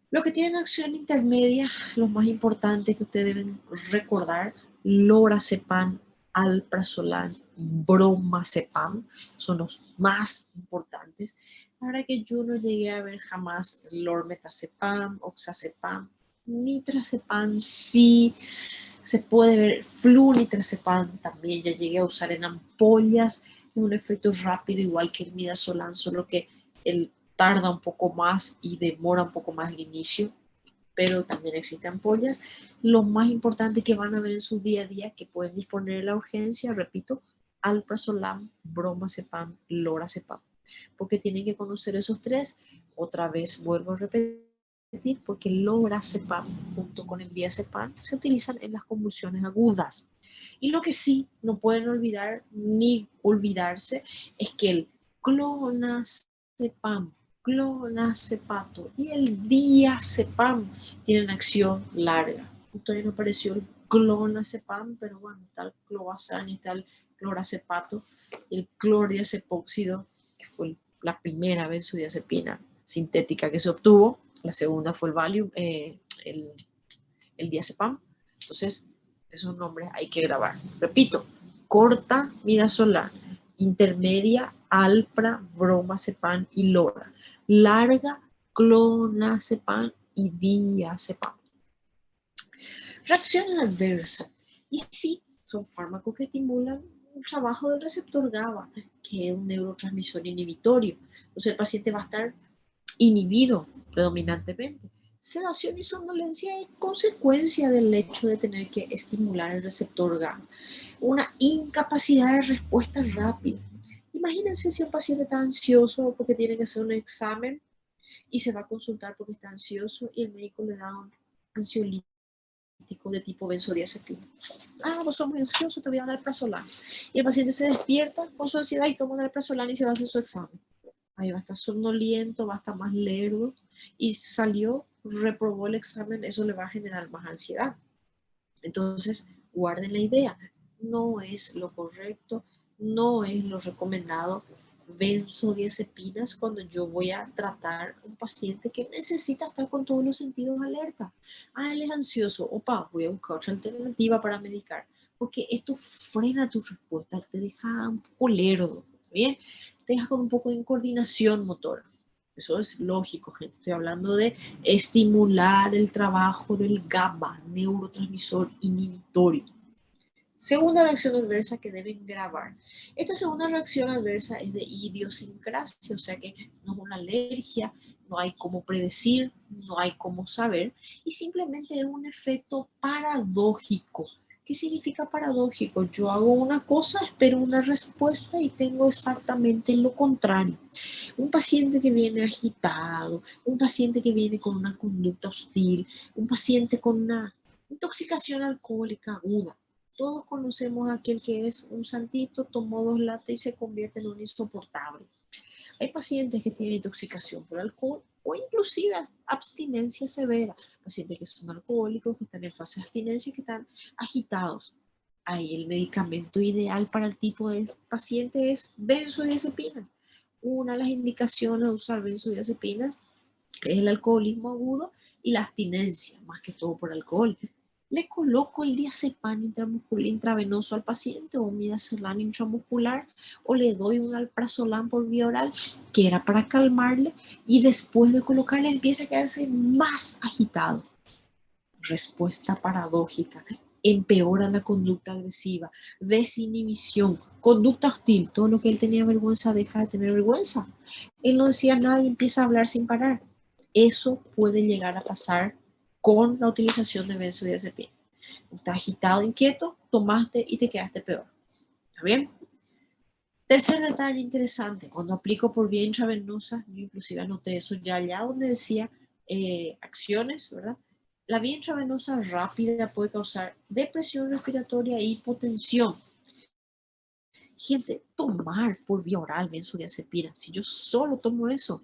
Lo que tienen acción intermedia, lo más importante que ustedes deben recordar, lorazepam, alprazolam y bromazepam son los más importantes. La verdad que yo no llegué a ver jamás lormetazepam, oxazepam, nitrazepam, sí se puede ver, flunitrazepam también ya llegué a usar en ampollas, en un efecto rápido igual que el midazolam, solo que el tarda un poco más y demora un poco más el inicio, pero también existen ampollas. Lo más importante que van a ver en su día a día, que pueden disponer de la urgencia, repito, alprazolam, bromazepam, lorazepam, porque tienen que conocer esos 3. Otra vez vuelvo a repetir, porque el lorazepam junto con el diazepam se utilizan en las convulsiones agudas. Y lo que sí no pueden olvidar ni olvidarse es que el clonazepam, clonazepato y el diazepam tienen acción larga. Todavía no apareció el clonazepam, pero bueno, está el cloazan y está el clorazepato, el clordiazepóxido, que fue la primera benzodiazepina sintética que se obtuvo. La segunda fue el Valium, el diazepam. Entonces, esos nombres hay que grabar. Repito, corta, midazolam, intermedia, alpra, bromazepam y lora. Larga, clonazepam y diazepam. Reacciones adversas. Y sí, son fármacos que estimulan el trabajo del receptor GABA, que es un neurotransmisor inhibitorio. Entonces el paciente va a estar inhibido predominantemente. Sedación y somnolencia es consecuencia del hecho de tener que estimular el receptor GABA. Una incapacidad de respuesta rápida. Imagínense si un paciente está ansioso porque tiene que hacer un examen y se va a consultar porque está ansioso y el médico le da un ansiolítico de tipo benzodiazepina. Vos sos muy ansioso, te voy a dar alprazolam. Y el paciente se despierta con su ansiedad y toma el alprazolam y se va a hacer su examen. Ahí va a estar somnoliento, va a estar más lerdo y salió, reprobó el examen, eso le va a generar más ansiedad. Entonces, guarden la idea, no es lo correcto, no es lo recomendado benzodiazepinas cuando yo voy a tratar a un paciente que necesita estar con todos los sentidos alerta. Él es ansioso, opa, voy a buscar otra alternativa para medicar, porque esto frena tu respuesta, te deja un poco lerdo, ¿bien? Te deja con un poco de incoordinación motora. Eso es lógico, gente. Estoy hablando de estimular el trabajo del GABA, neurotransmisor inhibitorio. Segunda reacción adversa que deben grabar. Esta segunda reacción adversa es de idiosincrasia, o sea que no es una alergia, no hay cómo predecir, no hay cómo saber, y simplemente es un efecto paradójico. ¿Qué significa paradójico? Yo hago una cosa, espero una respuesta y tengo exactamente lo contrario. Un paciente que viene agitado, un paciente que viene con una conducta hostil, un paciente con una intoxicación alcohólica aguda. Todos conocemos a aquel que es un santito, tomó 2 latas y se convierte en un insoportable. Hay pacientes que tienen intoxicación por alcohol o inclusive abstinencia severa. Pacientes que son alcohólicos, que están en fase de abstinencia, que están agitados. Ahí el medicamento ideal para el tipo de paciente es benzodiazepinas. Una de las indicaciones de usar benzodiazepinas es el alcoholismo agudo y la abstinencia, más que todo por alcohol. Le coloco el diazepam intravenoso al paciente o midazolam intramuscular o le doy un alprazolam por vía oral, que era para calmarle, y después de colocarle empieza a quedarse más agitado. Respuesta paradójica. Empeora la conducta agresiva, desinhibición, conducta hostil. Todo lo que él tenía vergüenza deja de tener vergüenza. Él no decía nada y empieza a hablar sin parar. Eso puede llegar a pasar con la utilización de benzodiazepina. Estás agitado, inquieto, tomaste y te quedaste peor. ¿Está bien? Tercer detalle interesante, cuando aplico por vía intravenosa, yo inclusive anoté eso ya allá donde decía acciones, ¿verdad? La vía intravenosa rápida puede causar depresión respiratoria e hipotensión. Gente, tomar por vía oral benzodiazepina, si yo solo tomo eso,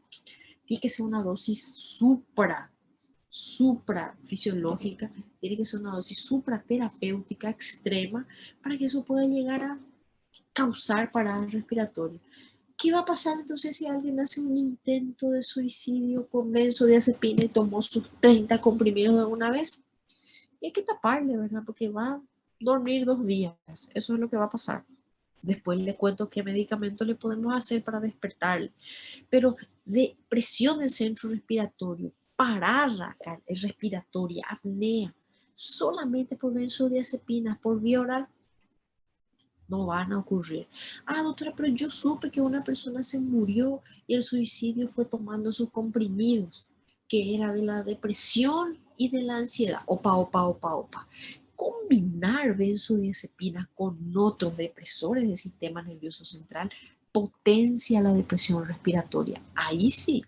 tiene que ser una dosis suprafisiológica, tiene que ser una dosis supraterapéutica extrema para que eso pueda llegar a causar parada respiratoria. ¿Qué va a pasar entonces si alguien hace un intento de suicidio con benzodiazepina y tomó sus 30 comprimidos de una vez? Y hay que taparle, ¿verdad? Porque va a dormir 2 días. Eso es lo que va a pasar. Después le cuento qué medicamento le podemos hacer para despertarle. Pero de presión del centro respiratorio, parada respiratoria, apnea, solamente por benzodiazepinas, por vía oral, no van a ocurrir. Ah, doctora, pero yo supe que una persona se murió y el suicidio fue tomando sus comprimidos, que era de la depresión y de la ansiedad. Opa, opa, opa, opa. Combinar benzodiazepinas con otros depresores del sistema nervioso central potencia la depresión respiratoria. Ahí sí,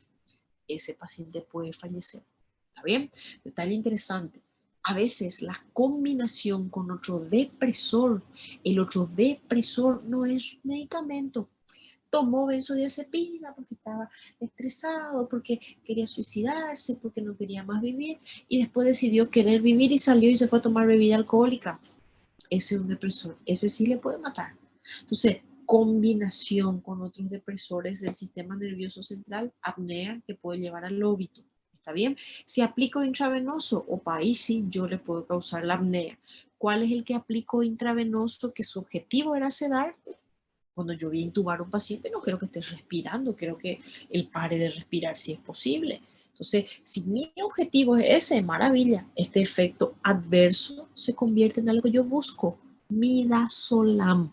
ese paciente puede fallecer. ¿Está bien? Detalle interesante. A veces la combinación con otro depresor, el otro depresor no es medicamento. Tomó benzodiazepina porque estaba estresado, porque quería suicidarse, porque no quería más vivir y después decidió querer vivir y salió y se fue a tomar bebida alcohólica. Ese es un depresor, ese sí le puede matar. Entonces, combinación con otros depresores del sistema nervioso central, apnea, que puede llevar al óbito. ¿Está bien? Si aplico intravenoso, opa, ahí sí yo le puedo causar la apnea. ¿Cuál es el que aplico intravenoso que su objetivo era sedar? Cuando yo voy a intubar a un paciente, no quiero que esté respirando, quiero que él pare de respirar si es posible. Entonces, si mi objetivo es ese, maravilla, este efecto adverso se convierte en algo que yo busco. Midazolam,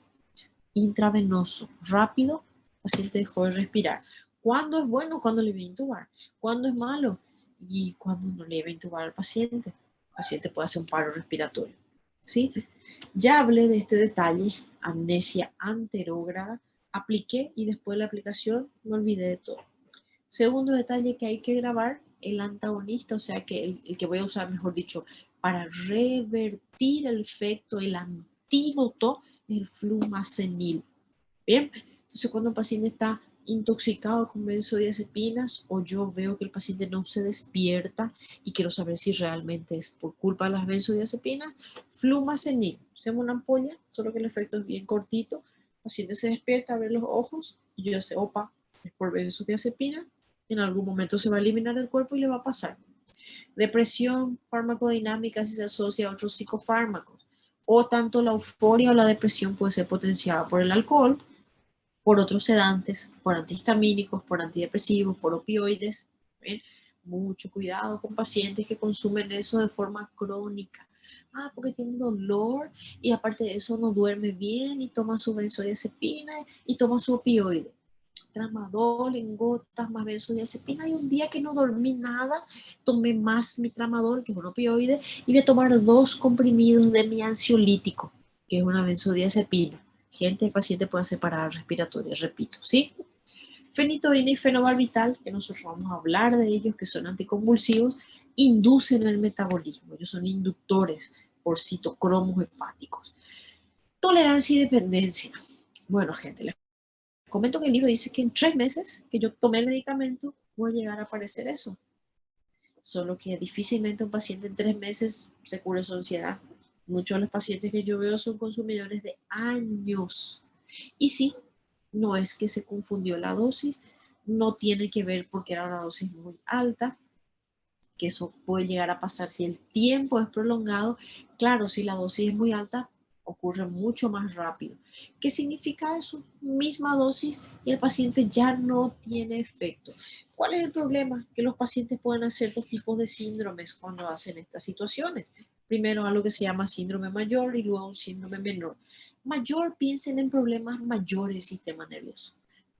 intravenoso, rápido, el paciente dejó de respirar. ¿Cuándo es bueno? Cuando le voy a intubar. ¿Cuándo es malo? Y cuando no le voy a intubar al paciente. El paciente puede hacer un paro respiratorio. ¿Sí? Ya hablé de este detalle, amnesia anterógrada, apliqué y después de la aplicación me olvidé de todo. Segundo detalle que hay que grabar, el antagonista, o sea que el que voy a usar, mejor dicho, para revertir el efecto, el antídoto, el flumazenil. Bien, entonces cuando el paciente está intoxicado con benzodiazepinas o yo veo que el paciente no se despierta y quiero saber si realmente es por culpa de las benzodiazepinas, flumazenil. Hacemos una ampolla, solo que el efecto es bien cortito. El paciente se despierta, abre los ojos y yo sé, opa, es por benzodiazepina. En algún momento se va a eliminar el cuerpo y le va a pasar. Depresión farmacodinámica si se asocia a otros psicofármacos. O tanto la euforia o la depresión puede ser potenciada por el alcohol, por otros sedantes, por antihistamínicos, por antidepresivos, por opioides. ¿Bien? Mucho cuidado con pacientes que consumen eso de forma crónica. Ah, porque tiene dolor y aparte de eso no duerme bien y toma su benzodiazepina y toma su opioide. Tramadol en gotas más benzodiazepina y un día que no dormí nada, tomé más mi tramadol, que es un opioide, y voy a tomar 2 comprimidos de mi ansiolítico, que es una benzodiazepina. Gente, el paciente puede hacer paradas respiratorias, repito, ¿sí? Fenitoína y fenobarbital, que nosotros vamos a hablar de ellos, que son anticonvulsivos, inducen el metabolismo, ellos son inductores por citocromos hepáticos. Tolerancia y dependencia. Bueno, gente, les comento que el libro dice que en 3 meses que yo tomé el medicamento puede llegar a aparecer eso. Solo que difícilmente un paciente en 3 meses se cure su ansiedad. Muchos de los pacientes que yo veo son consumidores de años. Y sí, no es que se confundió la dosis, no tiene que ver porque era una dosis muy alta, que eso puede llegar a pasar si el tiempo es prolongado. Claro, si la dosis es muy alta, ocurre mucho más rápido. ¿Qué significa eso? Misma dosis y el paciente ya no tiene efecto. ¿Cuál es el problema? Que los pacientes pueden hacer 2 tipos de síndromes cuando hacen estas situaciones. Primero algo que se llama síndrome mayor y luego un síndrome menor. Mayor, piensen en problemas mayores del sistema nervioso.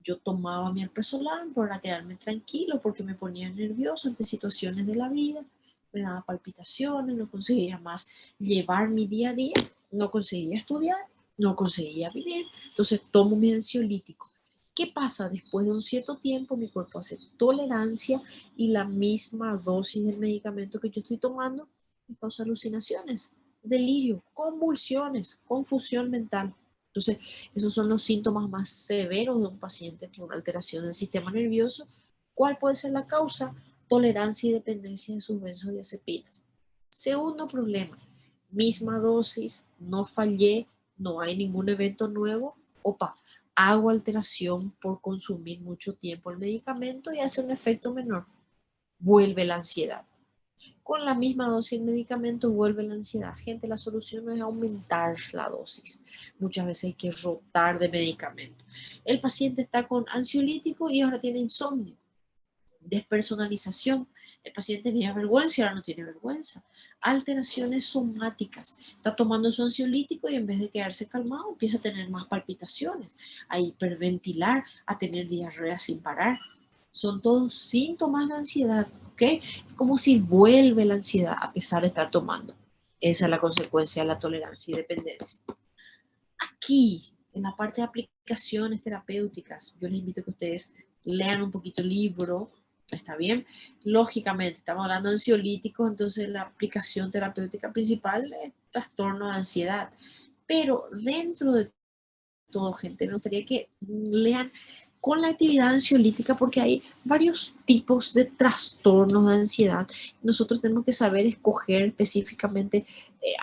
Yo tomaba mi alprazolam para quedarme tranquilo porque me ponía nervioso ante situaciones de la vida, me daba palpitaciones, no conseguía más llevar mi día a día, no conseguía estudiar, no conseguía vivir, entonces tomo mi ansiolítico. ¿Qué pasa? Después de un cierto tiempo mi cuerpo hace tolerancia y la misma dosis del medicamento que yo estoy tomando me causa alucinaciones, delirio, convulsiones, confusión mental. Entonces, esos son los síntomas más severos de un paciente con alteración del sistema nervioso. ¿Cuál puede ser la causa? Tolerancia y dependencia de sus benzodiazepinas. Segundo problema, misma dosis, no fallé, no hay ningún evento nuevo. Opa, hago alteración por consumir mucho tiempo el medicamento y hace un efecto menor. Vuelve la ansiedad. Con la misma dosis de medicamento vuelve la ansiedad. Gente, la solución no es aumentar la dosis. Muchas veces hay que rotar de medicamento. El paciente está con ansiolítico y ahora tiene insomnio. Despersonalización. El paciente tenía vergüenza y ahora no tiene vergüenza. Alteraciones somáticas. Está tomando su ansiolítico y en vez de quedarse calmado empieza a tener más palpitaciones, a hiperventilar, a tener diarrea sin parar. Son todos síntomas de ansiedad, ¿ok? Es como si vuelve la ansiedad a pesar de estar tomando. Esa es la consecuencia de la tolerancia y dependencia. Aquí, en la parte de aplicaciones terapéuticas, yo les invito a que ustedes lean un poquito el libro, ¿está bien? Lógicamente, estamos hablando de ansiolíticos, entonces la aplicación terapéutica principal es trastorno de ansiedad. Pero dentro de todo, gente, me gustaría que lean con la actividad ansiolítica porque hay varios tipos de trastornos de ansiedad. Nosotros tenemos que saber escoger específicamente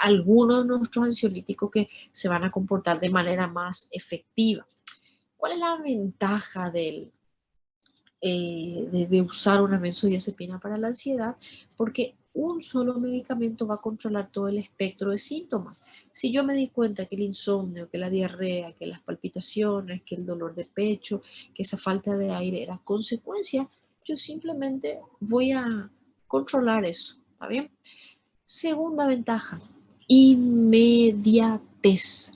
algunos de nuestros ansiolíticos que se van a comportar de manera más efectiva. ¿Cuál es la ventaja de usar una benzodiazepina para la ansiedad? Porque un solo medicamento va a controlar todo el espectro de síntomas. Si yo me di cuenta que el insomnio, que la diarrea, que las palpitaciones, que el dolor de pecho, que esa falta de aire era consecuencia, yo simplemente voy a controlar eso, ¿está bien? Segunda ventaja, inmediatez.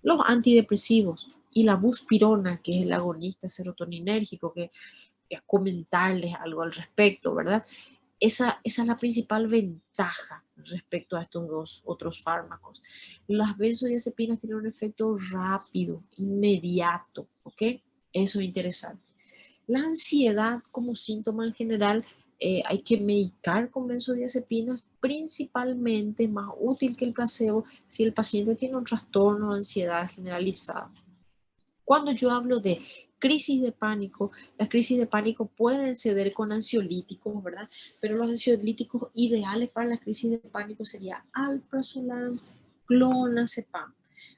Los antidepresivos y la buspirona, que es el agonista serotoninérgico, que comentarles algo al respecto, ¿verdad? Esa es la principal ventaja respecto a estos dos otros fármacos. Las benzodiazepinas tienen un efecto rápido, inmediato, ¿ok? Eso es interesante. La ansiedad como síntoma en general hay que medicar con benzodiazepinas, principalmente más útil que el placebo si el paciente tiene un trastorno de ansiedad generalizada. Cuando yo hablo de crisis de pánico, las crisis de pánico pueden ceder con ansiolíticos, ¿verdad? Pero los ansiolíticos ideales para la crisis de pánico sería alprazolam, clonazepam.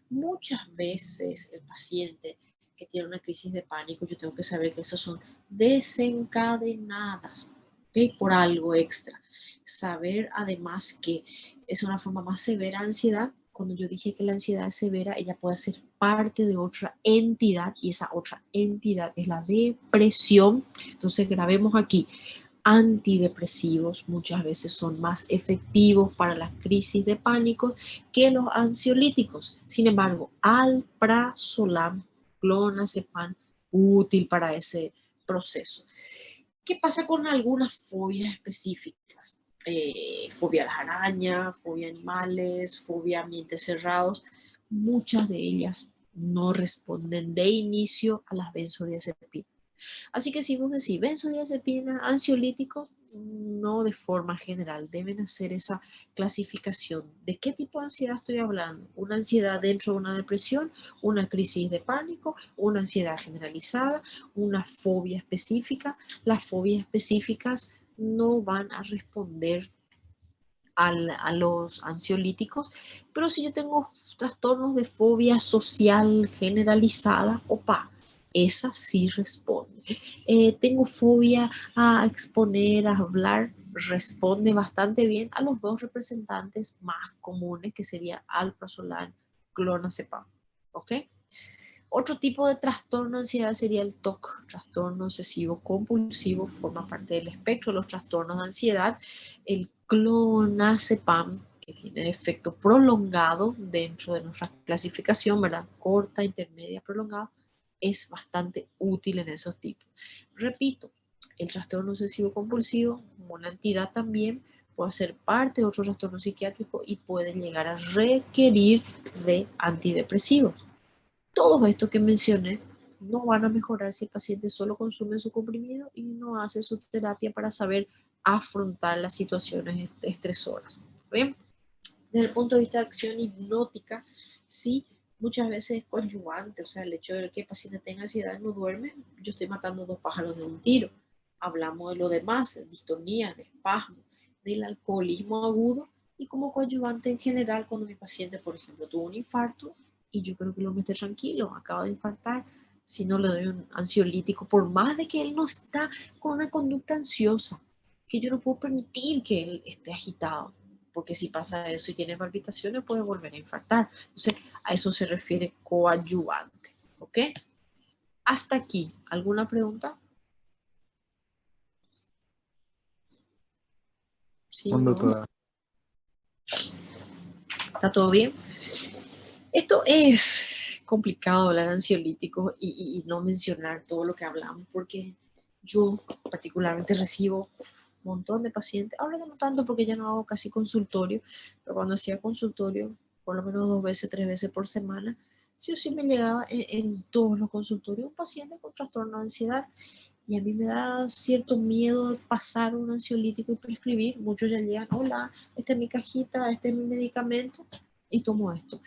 Muchas veces el paciente que tiene una crisis de pánico, yo tengo que saber que esas son desencadenadas, ¿ok? Por algo extra. Saber además que es una forma más severa de ansiedad cuando yo dije que la ansiedad es severa, ella puede ser parte de otra entidad y esa otra entidad es la depresión. Entonces grabemos aquí, antidepresivos muchas veces son más efectivos para las crisis de pánico que los ansiolíticos. Sin embargo, alprazolam, clonazepam, útil para ese proceso. ¿Qué pasa con algunas fobias específicas? Fobia a las arañas, fobia a animales, fobia a ambientes cerrados. Muchas de ellas no responden de inicio a las benzodiazepinas. Así que si vos decís benzodiazepina, ansiolíticos, no de forma general, deben hacer esa clasificación. ¿De qué tipo de ansiedad estoy hablando? ¿Una ansiedad dentro de una depresión? ¿Una crisis de pánico? ¿Una ansiedad generalizada? ¿Una fobia específica? Las fobias específicas no van a responder a los ansiolíticos, pero si yo tengo trastornos de fobia social generalizada, opa, esa sí responde. Tengo fobia a exponer, a hablar, responde bastante bien a los dos representantes más comunes, que sería alprazolam, clonazepam, ¿ok? Otro tipo de trastorno de ansiedad sería el TOC, trastorno obsesivo compulsivo, forma parte del espectro de los trastornos de ansiedad. El clonazepam, que tiene efecto prolongado dentro de nuestra clasificación, ¿verdad? Corta, intermedia, prolongada, es bastante útil en esos tipos. Repito, el trastorno obsesivo compulsivo, como una entidad también, puede ser parte de otro trastorno psiquiátrico y puede llegar a requerir de antidepresivos. Todo esto que mencioné no van a mejorar si el paciente solo consume su comprimido y no hace su terapia para saber afrontar las situaciones estresoras. ¿Bien? Desde el punto de vista de acción hipnótica, sí, muchas veces es coadyuvante, o sea, el hecho de que el paciente tenga ansiedad y no duerme, yo estoy matando dos pájaros de un tiro. Hablamos de lo demás, de distonía, de espasmo, del alcoholismo agudo y como coadyuvante en general cuando mi paciente, por ejemplo, tuvo un infarto y yo creo que lo esté tranquilo, acaba de infartar, si no le doy un ansiolítico, por más de que él no está con una conducta ansiosa, que yo no puedo permitir que él esté agitado, porque si pasa eso y tiene palpitaciones puede volver a infartar. Entonces, a eso se refiere coadyuvante, ¿ok? Hasta aquí, ¿alguna pregunta? ¿Sí, Cuando no? toda. ¿Está todo bien? Esto es complicado hablar de ansiolíticos y no mencionar todo lo que hablamos, porque yo particularmente recibo un montón de pacientes, ahora no tanto porque ya no hago casi consultorio, pero cuando hacía consultorio, por lo menos 2 veces, 3 veces por semana, sí o sí me llegaba en todos los consultorios un paciente con trastorno de ansiedad y a mí me da cierto miedo de pasar un ansiolítico y prescribir. Muchos ya llegan, hola, esta es mi cajita, este es mi medicamento y tomo esto.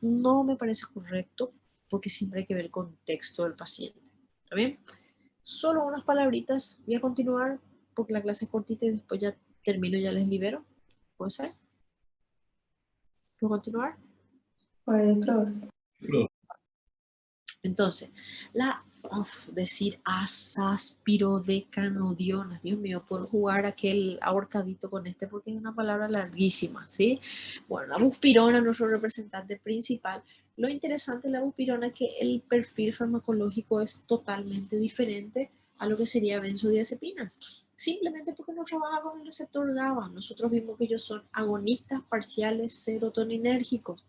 No me parece correcto porque siempre hay que ver el contexto del paciente. ¿Está bien? Solo unas palabritas. Voy a continuar porque la clase es cortita y después ya termino, ya les libero. ¿Puede ser? ¿Puedo continuar? Puede probar. Entonces, decir asaspirodecanodionas, Dios mío, puedo jugar aquel ahorcadito con este porque es una palabra larguísima, ¿sí? Bueno, la buspirona, nuestro representante principal. Lo interesante de la buspirona es que el perfil farmacológico es totalmente diferente a lo que sería benzodiazepinas, simplemente porque no trabaja con el receptor GABA. Nosotros vimos que ellos son agonistas parciales serotoninérgicos.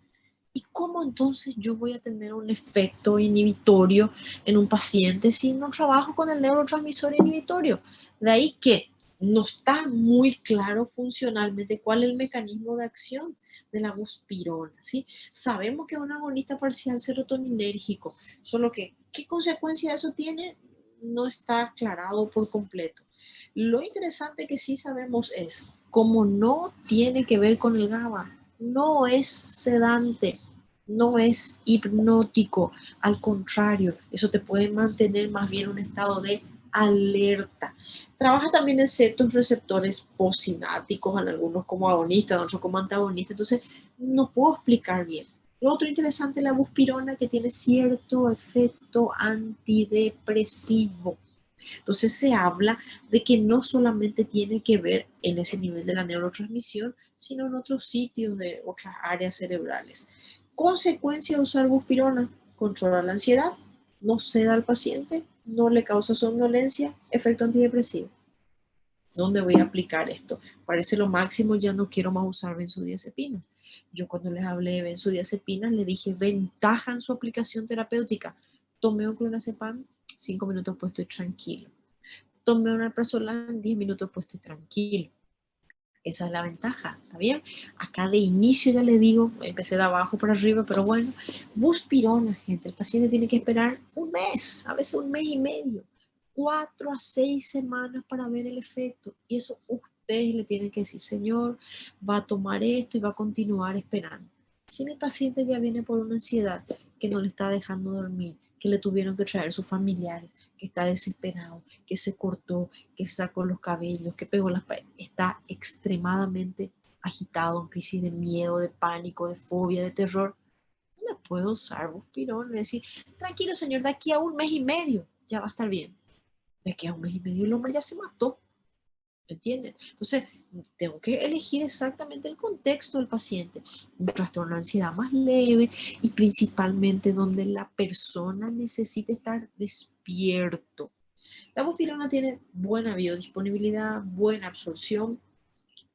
¿Y cómo entonces yo voy a tener un efecto inhibitorio en un paciente si no trabajo con el neurotransmisor inhibitorio? De ahí que no está muy claro funcionalmente cuál es el mecanismo de acción de la buspirona, ¿sí? Sabemos que es un agonista parcial serotoninérgico, solo que ¿qué consecuencia eso tiene? No está aclarado por completo. Lo interesante que sí sabemos es, como no tiene que ver con el GABA, no es sedante, no es hipnótico, al contrario, eso te puede mantener más bien en un estado de alerta. Trabaja también en ciertos receptores postsinápticos, en algunos como agonistas, en otros como antagonistas, entonces no puedo explicar bien. Lo otro interesante es la buspirona, que tiene cierto efecto antidepresivo. Entonces se habla de que no solamente tiene que ver en ese nivel de la neurotransmisión, sino en otros sitios de otras áreas cerebrales. Consecuencia de usar buspirona: controla la ansiedad, no ceda al paciente, no le causa somnolencia, efecto antidepresivo. ¿Dónde voy a aplicar esto? Parece lo máximo, ya no quiero más usar benzodiazepinas. Yo cuando les hablé de benzodiazepinas le dije ventaja en su aplicación terapéutica. Tomé un clonazepam, 5 minutos después estoy tranquilo. Tomé un alprazolam, 10 minutos después estoy tranquilo. Esa es la ventaja, ¿está bien? Acá de inicio ya le digo, empecé de abajo para arriba, pero bueno, buspirona, gente, el paciente tiene que esperar un mes, a veces un mes y medio, 4 a 6 semanas para ver el efecto. Y eso ustedes le tienen que decir: señor, va a tomar esto y va a continuar esperando. Si mi paciente ya viene por una ansiedad que no le está dejando dormir, que le tuvieron que traer sus familiares, que está desesperado, que se cortó, que sacó los cabellos, que pegó las paredes, está extremadamente agitado, en crisis de miedo, de pánico, de fobia, de terror, no le puedo usar buspirón. Le decir: tranquilo señor, de aquí a un mes y medio ya va a estar bien. De aquí a un mes y medio el hombre ya se mató, ¿me entienden? Entonces, tengo que elegir exactamente el contexto del paciente. Un trastorno de ansiedad más leve y principalmente donde la persona necesita estar despierto. La buspirona tiene buena biodisponibilidad, buena absorción,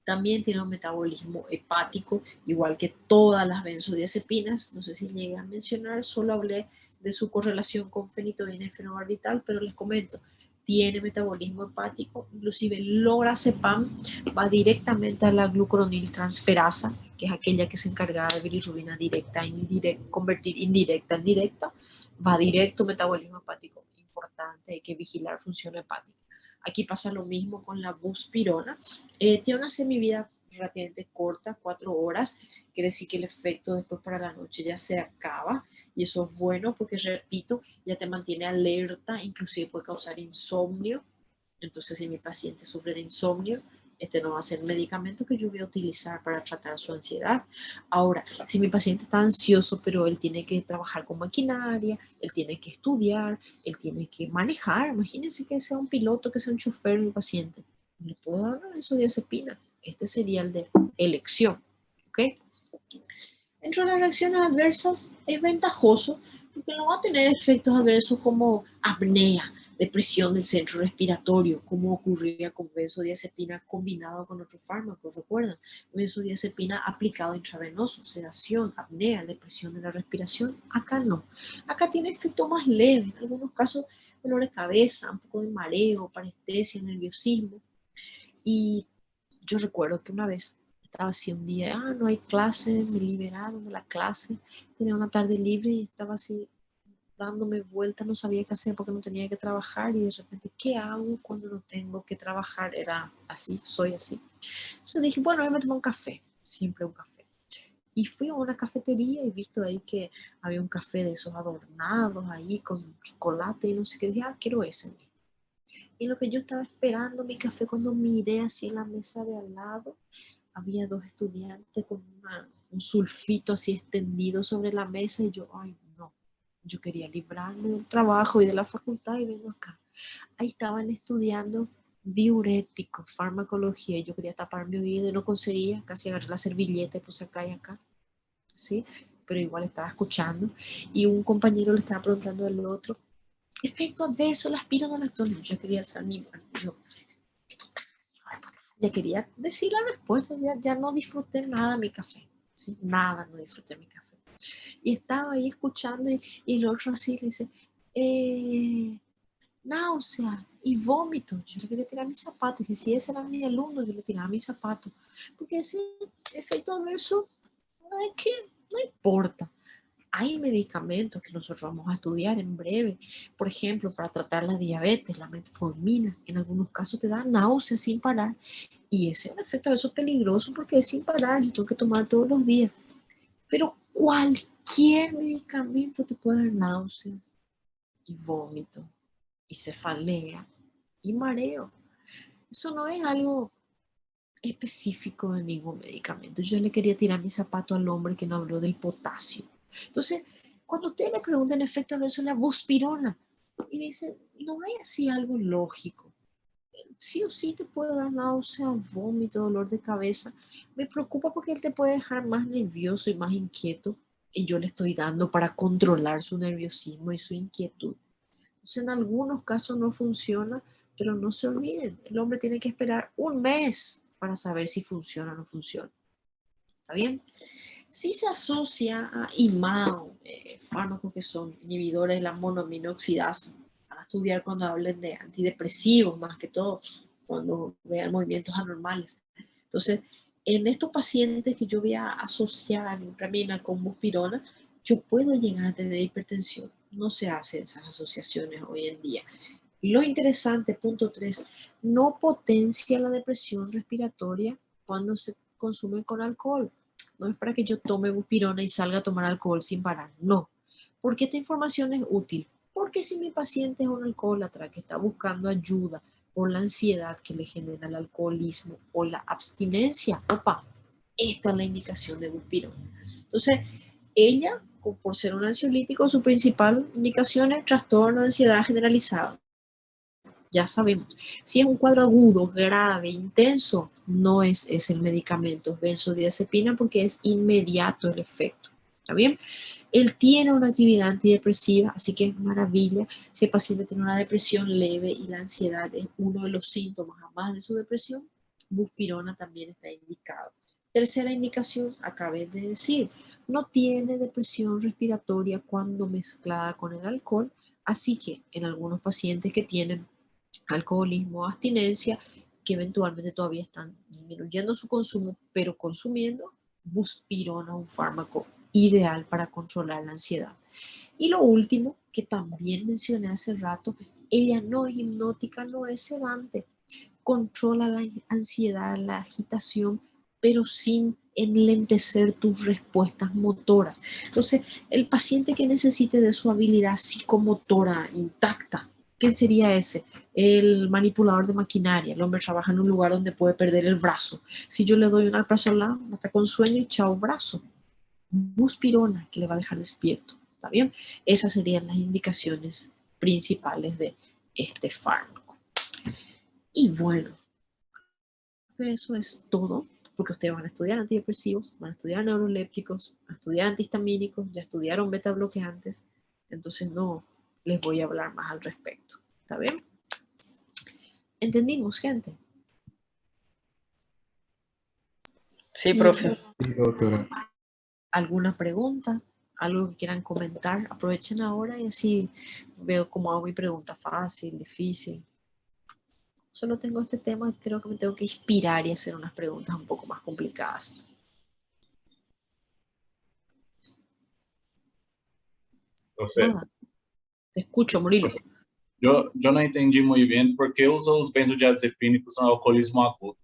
también tiene un metabolismo hepático, igual que todas las benzodiazepinas. No sé si llegué a mencionar, solo hablé de su correlación con fenitoína y fenobarbital, pero les comento, tiene metabolismo hepático, inclusive lorazepam va directamente a la glucuroniltransferasa, que es aquella que se encarga de bilirrubina directa, convertir indirecta en directa, va directo metabolismo hepático. Importante, hay que vigilar función hepática. Aquí pasa lo mismo con la buspirona. Tiene una semivida relativamente corta, 4 horas, quiere decir que el efecto después para la noche ya se acaba, y eso es bueno porque, repito, ya te mantiene alerta, inclusive puede causar insomnio. Entonces, si mi paciente sufre de insomnio, este no va a ser medicamento que yo voy a utilizar para tratar su ansiedad. Ahora, si mi paciente está ansioso, pero él tiene que trabajar con maquinaria, él tiene que estudiar, él tiene que manejar, imagínense que sea un piloto, que sea un chofer el paciente, le puedo dar una benzodiazepina. Este sería el de elección, ¿ok? Dentro de las reacciones adversas es ventajoso porque no va a tener efectos adversos como apnea, depresión del centro respiratorio, como ocurría con benzodiazepina combinado con otros fármacos. Recuerdan, benzodiazepina aplicado intravenoso, sedación, apnea, depresión de la respiración. Acá no. Acá tiene efecto más leve, en algunos casos dolor de cabeza, un poco de mareo, parestesia, nerviosismo. Y yo recuerdo que una vez estaba así un día, no hay clase, me liberaron de la clase, tenía una tarde libre y estaba así dándome vueltas, no sabía qué hacer porque no tenía que trabajar, y de repente, ¿qué hago cuando no tengo que trabajar? Era así, soy así. Entonces dije, bueno, voy a tomar un café, siempre un café. Y fui a una cafetería y visto ahí que había un café de esos adornados ahí con chocolate y no sé qué, dije, quiero ese. Y lo que yo estaba esperando mi café, cuando miré así en la mesa de al lado, había dos estudiantes con un sulfito así extendido sobre la mesa, y yo, ay no, yo quería librarme del trabajo y de la facultad y vengo acá. Ahí estaban estudiando diuréticos, farmacología, y yo quería tapar mi oído y no conseguía, casi agarré la servilleta y puse acá y acá, ¿sí? Pero igual estaba escuchando, y un compañero le estaba preguntando al otro, efecto adverso, las pironolactonas. Yo quería hacer mi, yo ya quería decir la respuesta, ya no disfruté nada mi café, ¿sí? Nada, no disfruté mi café. Y estaba ahí escuchando, y el otro así le dice, náusea y vómito. Yo le quería tirar mis zapatos, y si ese era mi alumno, yo le tiraba mis zapatos, porque ese efecto adverso no es que, no importa. Hay medicamentos que nosotros vamos a estudiar en breve, por ejemplo, para tratar la diabetes, la metformina, en algunos casos te da náuseas sin parar, y ese es un efecto de eso peligroso porque es sin parar, y tengo que tomar todos los días. Pero cualquier medicamento te puede dar náuseas y vómito y cefalea y mareo. Eso no es algo específico de ningún medicamento. Yo le quería tirar mi zapato al hombre que no habló del potasio. Entonces, cuando ustedes le preguntan efecto de eso, la buspirona, Y dice, no hay así algo lógico. Sí o sí te puede dar náusea, vómito, dolor de cabeza. Me preocupa porque él te puede dejar más nervioso y más inquieto. Y yo le estoy dando para controlar su nerviosismo y su inquietud. Entonces, en algunos casos no funciona, pero no se olviden, el hombre tiene que esperar un mes para saber si funciona o no funciona. ¿Está bien? Si se asocia a IMAO, fármacos que son inhibidores de la monoaminoxidasa, para estudiar cuando hablen de antidepresivos, más que todo, cuando vean movimientos anormales. Entonces, en estos pacientes que yo voy a asociar impramina con buspirona, yo puedo llegar a tener hipertensión. No se hacen esas asociaciones hoy en día. Lo interesante, punto 3, no potencia la depresión respiratoria cuando se consume con alcohol. No es para que yo tome buspirona y salga a tomar alcohol sin parar, no. ¿Por qué esta información es útil? Porque si mi paciente es un alcohólatra que está buscando ayuda por la ansiedad que le genera el alcoholismo o la abstinencia, opa, esta es la indicación de buspirona. Entonces, ella, por ser un ansiolítico, su principal indicación es trastorno de ansiedad generalizado. Ya sabemos, si es un cuadro agudo, grave, intenso, no es el medicamento, es benzodiazepina porque es inmediato el efecto. ¿Está bien? Él tiene una actividad antidepresiva, así que es maravilla. Si el paciente tiene una depresión leve y la ansiedad es uno de los síntomas además de su depresión, buspirona también está indicado. Tercera indicación, acabé de decir, no tiene depresión respiratoria cuando mezclada con el alcohol, así que en algunos pacientes que tienen alcoholismo, abstinencia, que eventualmente todavía están disminuyendo su consumo, pero consumiendo buspirona, un fármaco ideal para controlar la ansiedad. Y lo último, que también mencioné hace rato, ella no es hipnótica, no es sedante, controla la ansiedad, la agitación, pero sin enlentecer tus respuestas motoras. Entonces, el paciente que necesite de su habilidad psicomotora intacta, ¿quién sería ese? El manipulador de maquinaria. El hombre trabaja en un lugar donde puede perder el brazo. Si yo le doy un alprazolam, está con sueño y chao brazo. Buspirona, que le va a dejar despierto. ¿Está bien? Esas serían las indicaciones principales de este fármaco. Y bueno, eso es todo, porque ustedes van a estudiar antidepresivos, van a estudiar neurolépticos, van a estudiar antihistamínicos, ya estudiaron beta bloqueantes, entonces no les voy a hablar más al respecto. ¿Está bien? ¿Entendimos, gente? Sí, ¿Y profe. Sí, doctora. alguna pregunta? ¿Algo que quieran comentar? Aprovechen ahora y así veo cómo hago mi pregunta fácil, difícil. Solo tengo este tema, creo que me tengo que inspirar y hacer unas preguntas un poco más complicadas. Profe, Nada, te escucho, Murilo. profe, yo não entendi muito bem por que usa os benzodiazepínicos no alcoolismo agudo.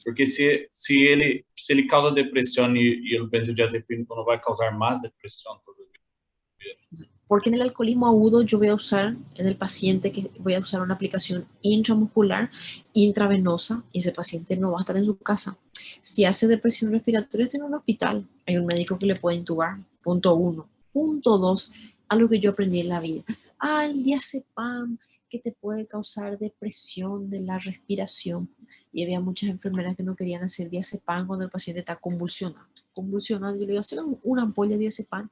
Porque se ele causa depressão e o benzodiazepínico não vai causar mais depressão todo dia. Porque en el alcoholismo agudo yo voy a usar, en el paciente que voy a usar una aplicación intramuscular, intravenosa, y ese paciente no va a estar en su casa. Si hace depresión respiratoria, está en un hospital. Hay un médico que le puede intubar. Punto 1. Punto 2, algo que yo aprendí en la vida. El diazepam, que te puede causar depresión de la respiración. Y había muchas enfermeras que no querían hacer diazepam cuando el paciente está convulsionando. Convulsionando, y le iba a hacer una ampolla de diazepam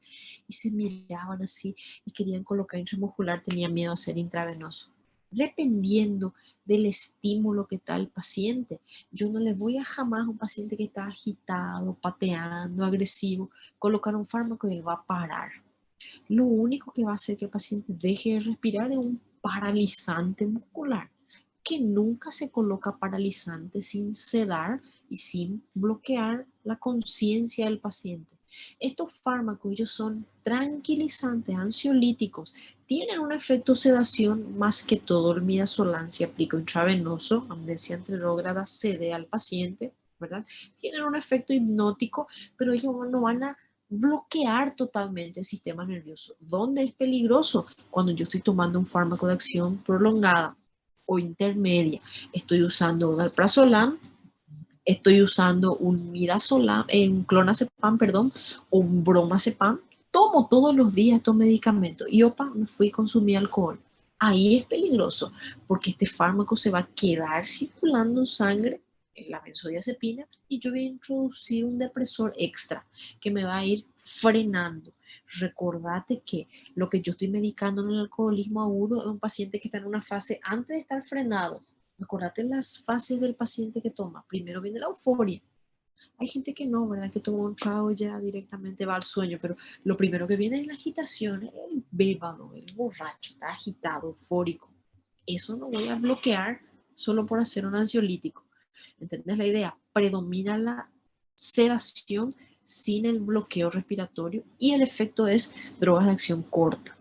y se miraban así y querían colocar intramuscular, tenían miedo a ser intravenoso. Dependiendo del estímulo que está el paciente. Yo no le voy a jamás a un paciente que está agitado, pateando, agresivo, colocar un fármaco y él va a parar. Lo único que va a hacer que el paciente deje de respirar es un paralizante muscular, que nunca se coloca paralizante sin sedar y sin bloquear la conciencia del paciente. Estos fármacos, ellos son tranquilizantes, ansiolíticos, tienen un efecto sedación más que todo. El midazolam se aplica intravenoso, amnesia anterográda cede al paciente, ¿verdad? Tienen un efecto hipnótico, pero ellos no van a bloquear totalmente el sistema nervioso. ¿Dónde es peligroso? Cuando yo estoy tomando un fármaco de acción prolongada o intermedia. Estoy usando un alprazolam, estoy usando un midazolam, un clonazepam, perdón, o un bromazepam. Tomo todos los días estos medicamentos y opa, me fui a consumir alcohol. ahí es peligroso, porque este fármaco se va a quedar circulando en sangre, en la benzodiazepina, y yo voy a introducir un depresor extra que me va a ir frenando. Recordate que lo que yo estoy medicando en el alcoholismo agudo es un paciente que está en una fase antes de estar frenado. Acordate las fases del paciente que toma. Primero viene la euforia. Hay gente que no, ¿verdad? Que toma un trago ya directamente va al sueño, pero lo primero que viene es la agitación, el bébado, el borracho, está agitado, eufórico. Eso lo voy a bloquear solo por hacer un ansiolítico. ¿Entendés la idea? Predomina la sedación sin el bloqueo respiratorio y el efecto es drogas de acción corta.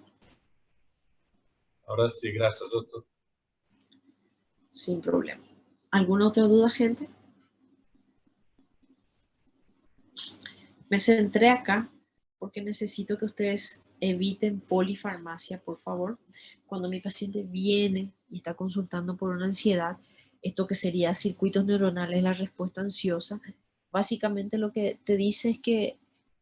Ahora sí, gracias, doctor. Sin problema. ¿Alguna otra duda, gente? Me centré acá porque necesito que ustedes eviten polifarmacia, por favor. Cuando mi paciente viene y está consultando por una ansiedad, esto que sería circuitos neuronales, la respuesta ansiosa, básicamente lo que te dice es que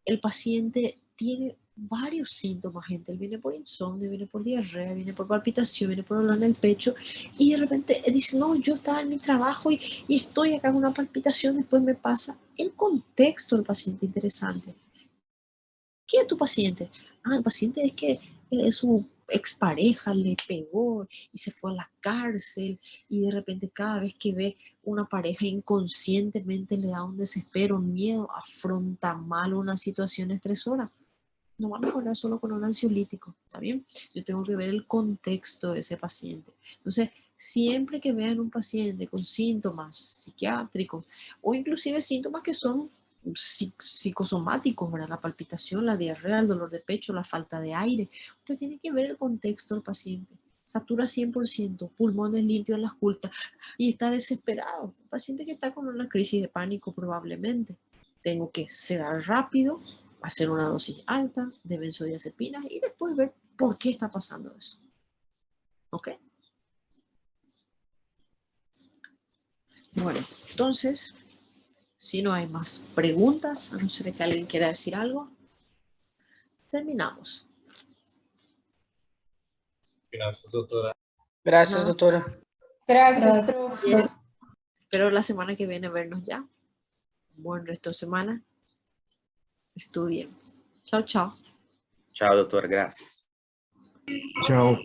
el paciente tiene varios síntomas, gente. Él viene por insomnio, viene por diarrea, viene por palpitación, viene por dolor en el pecho y de repente dice, no, yo estaba en mi trabajo y estoy acá con una palpitación, después me pasa. El contexto del paciente interesante. ¿Quién es tu paciente? Ah, el paciente es que su expareja le pegó y se fue a la cárcel y de repente cada vez que ve una pareja inconscientemente le da un desespero, un miedo, afronta mal una situación estresora. No va a mejorar solo con un ansiolítico, ¿está bien? Yo tengo que ver el contexto de ese paciente. Entonces, siempre que vean un paciente con síntomas psiquiátricos o inclusive síntomas que son psicosomáticos, ¿verdad? La palpitación, la diarrea, el dolor de pecho, la falta de aire, usted tiene que ver el contexto del paciente. Satura 100%, pulmones limpios en las cultas y está desesperado. Un paciente que está con una crisis de pánico probablemente. Tengo que sedar rápido, hacer una dosis alta de benzodiazepinas y después ver por qué está pasando eso. ¿Ok? Bueno, entonces, si no hay más preguntas, a no ser que alguien quiera decir algo, terminamos. Gracias, doctora. Gracias, Nada. doctora. Gracias, Gracias. profe. Espero la semana que viene vernos ya. Buen resto de semana. Estudien. Chao, chao. Chao, doctor, gracias. Chao.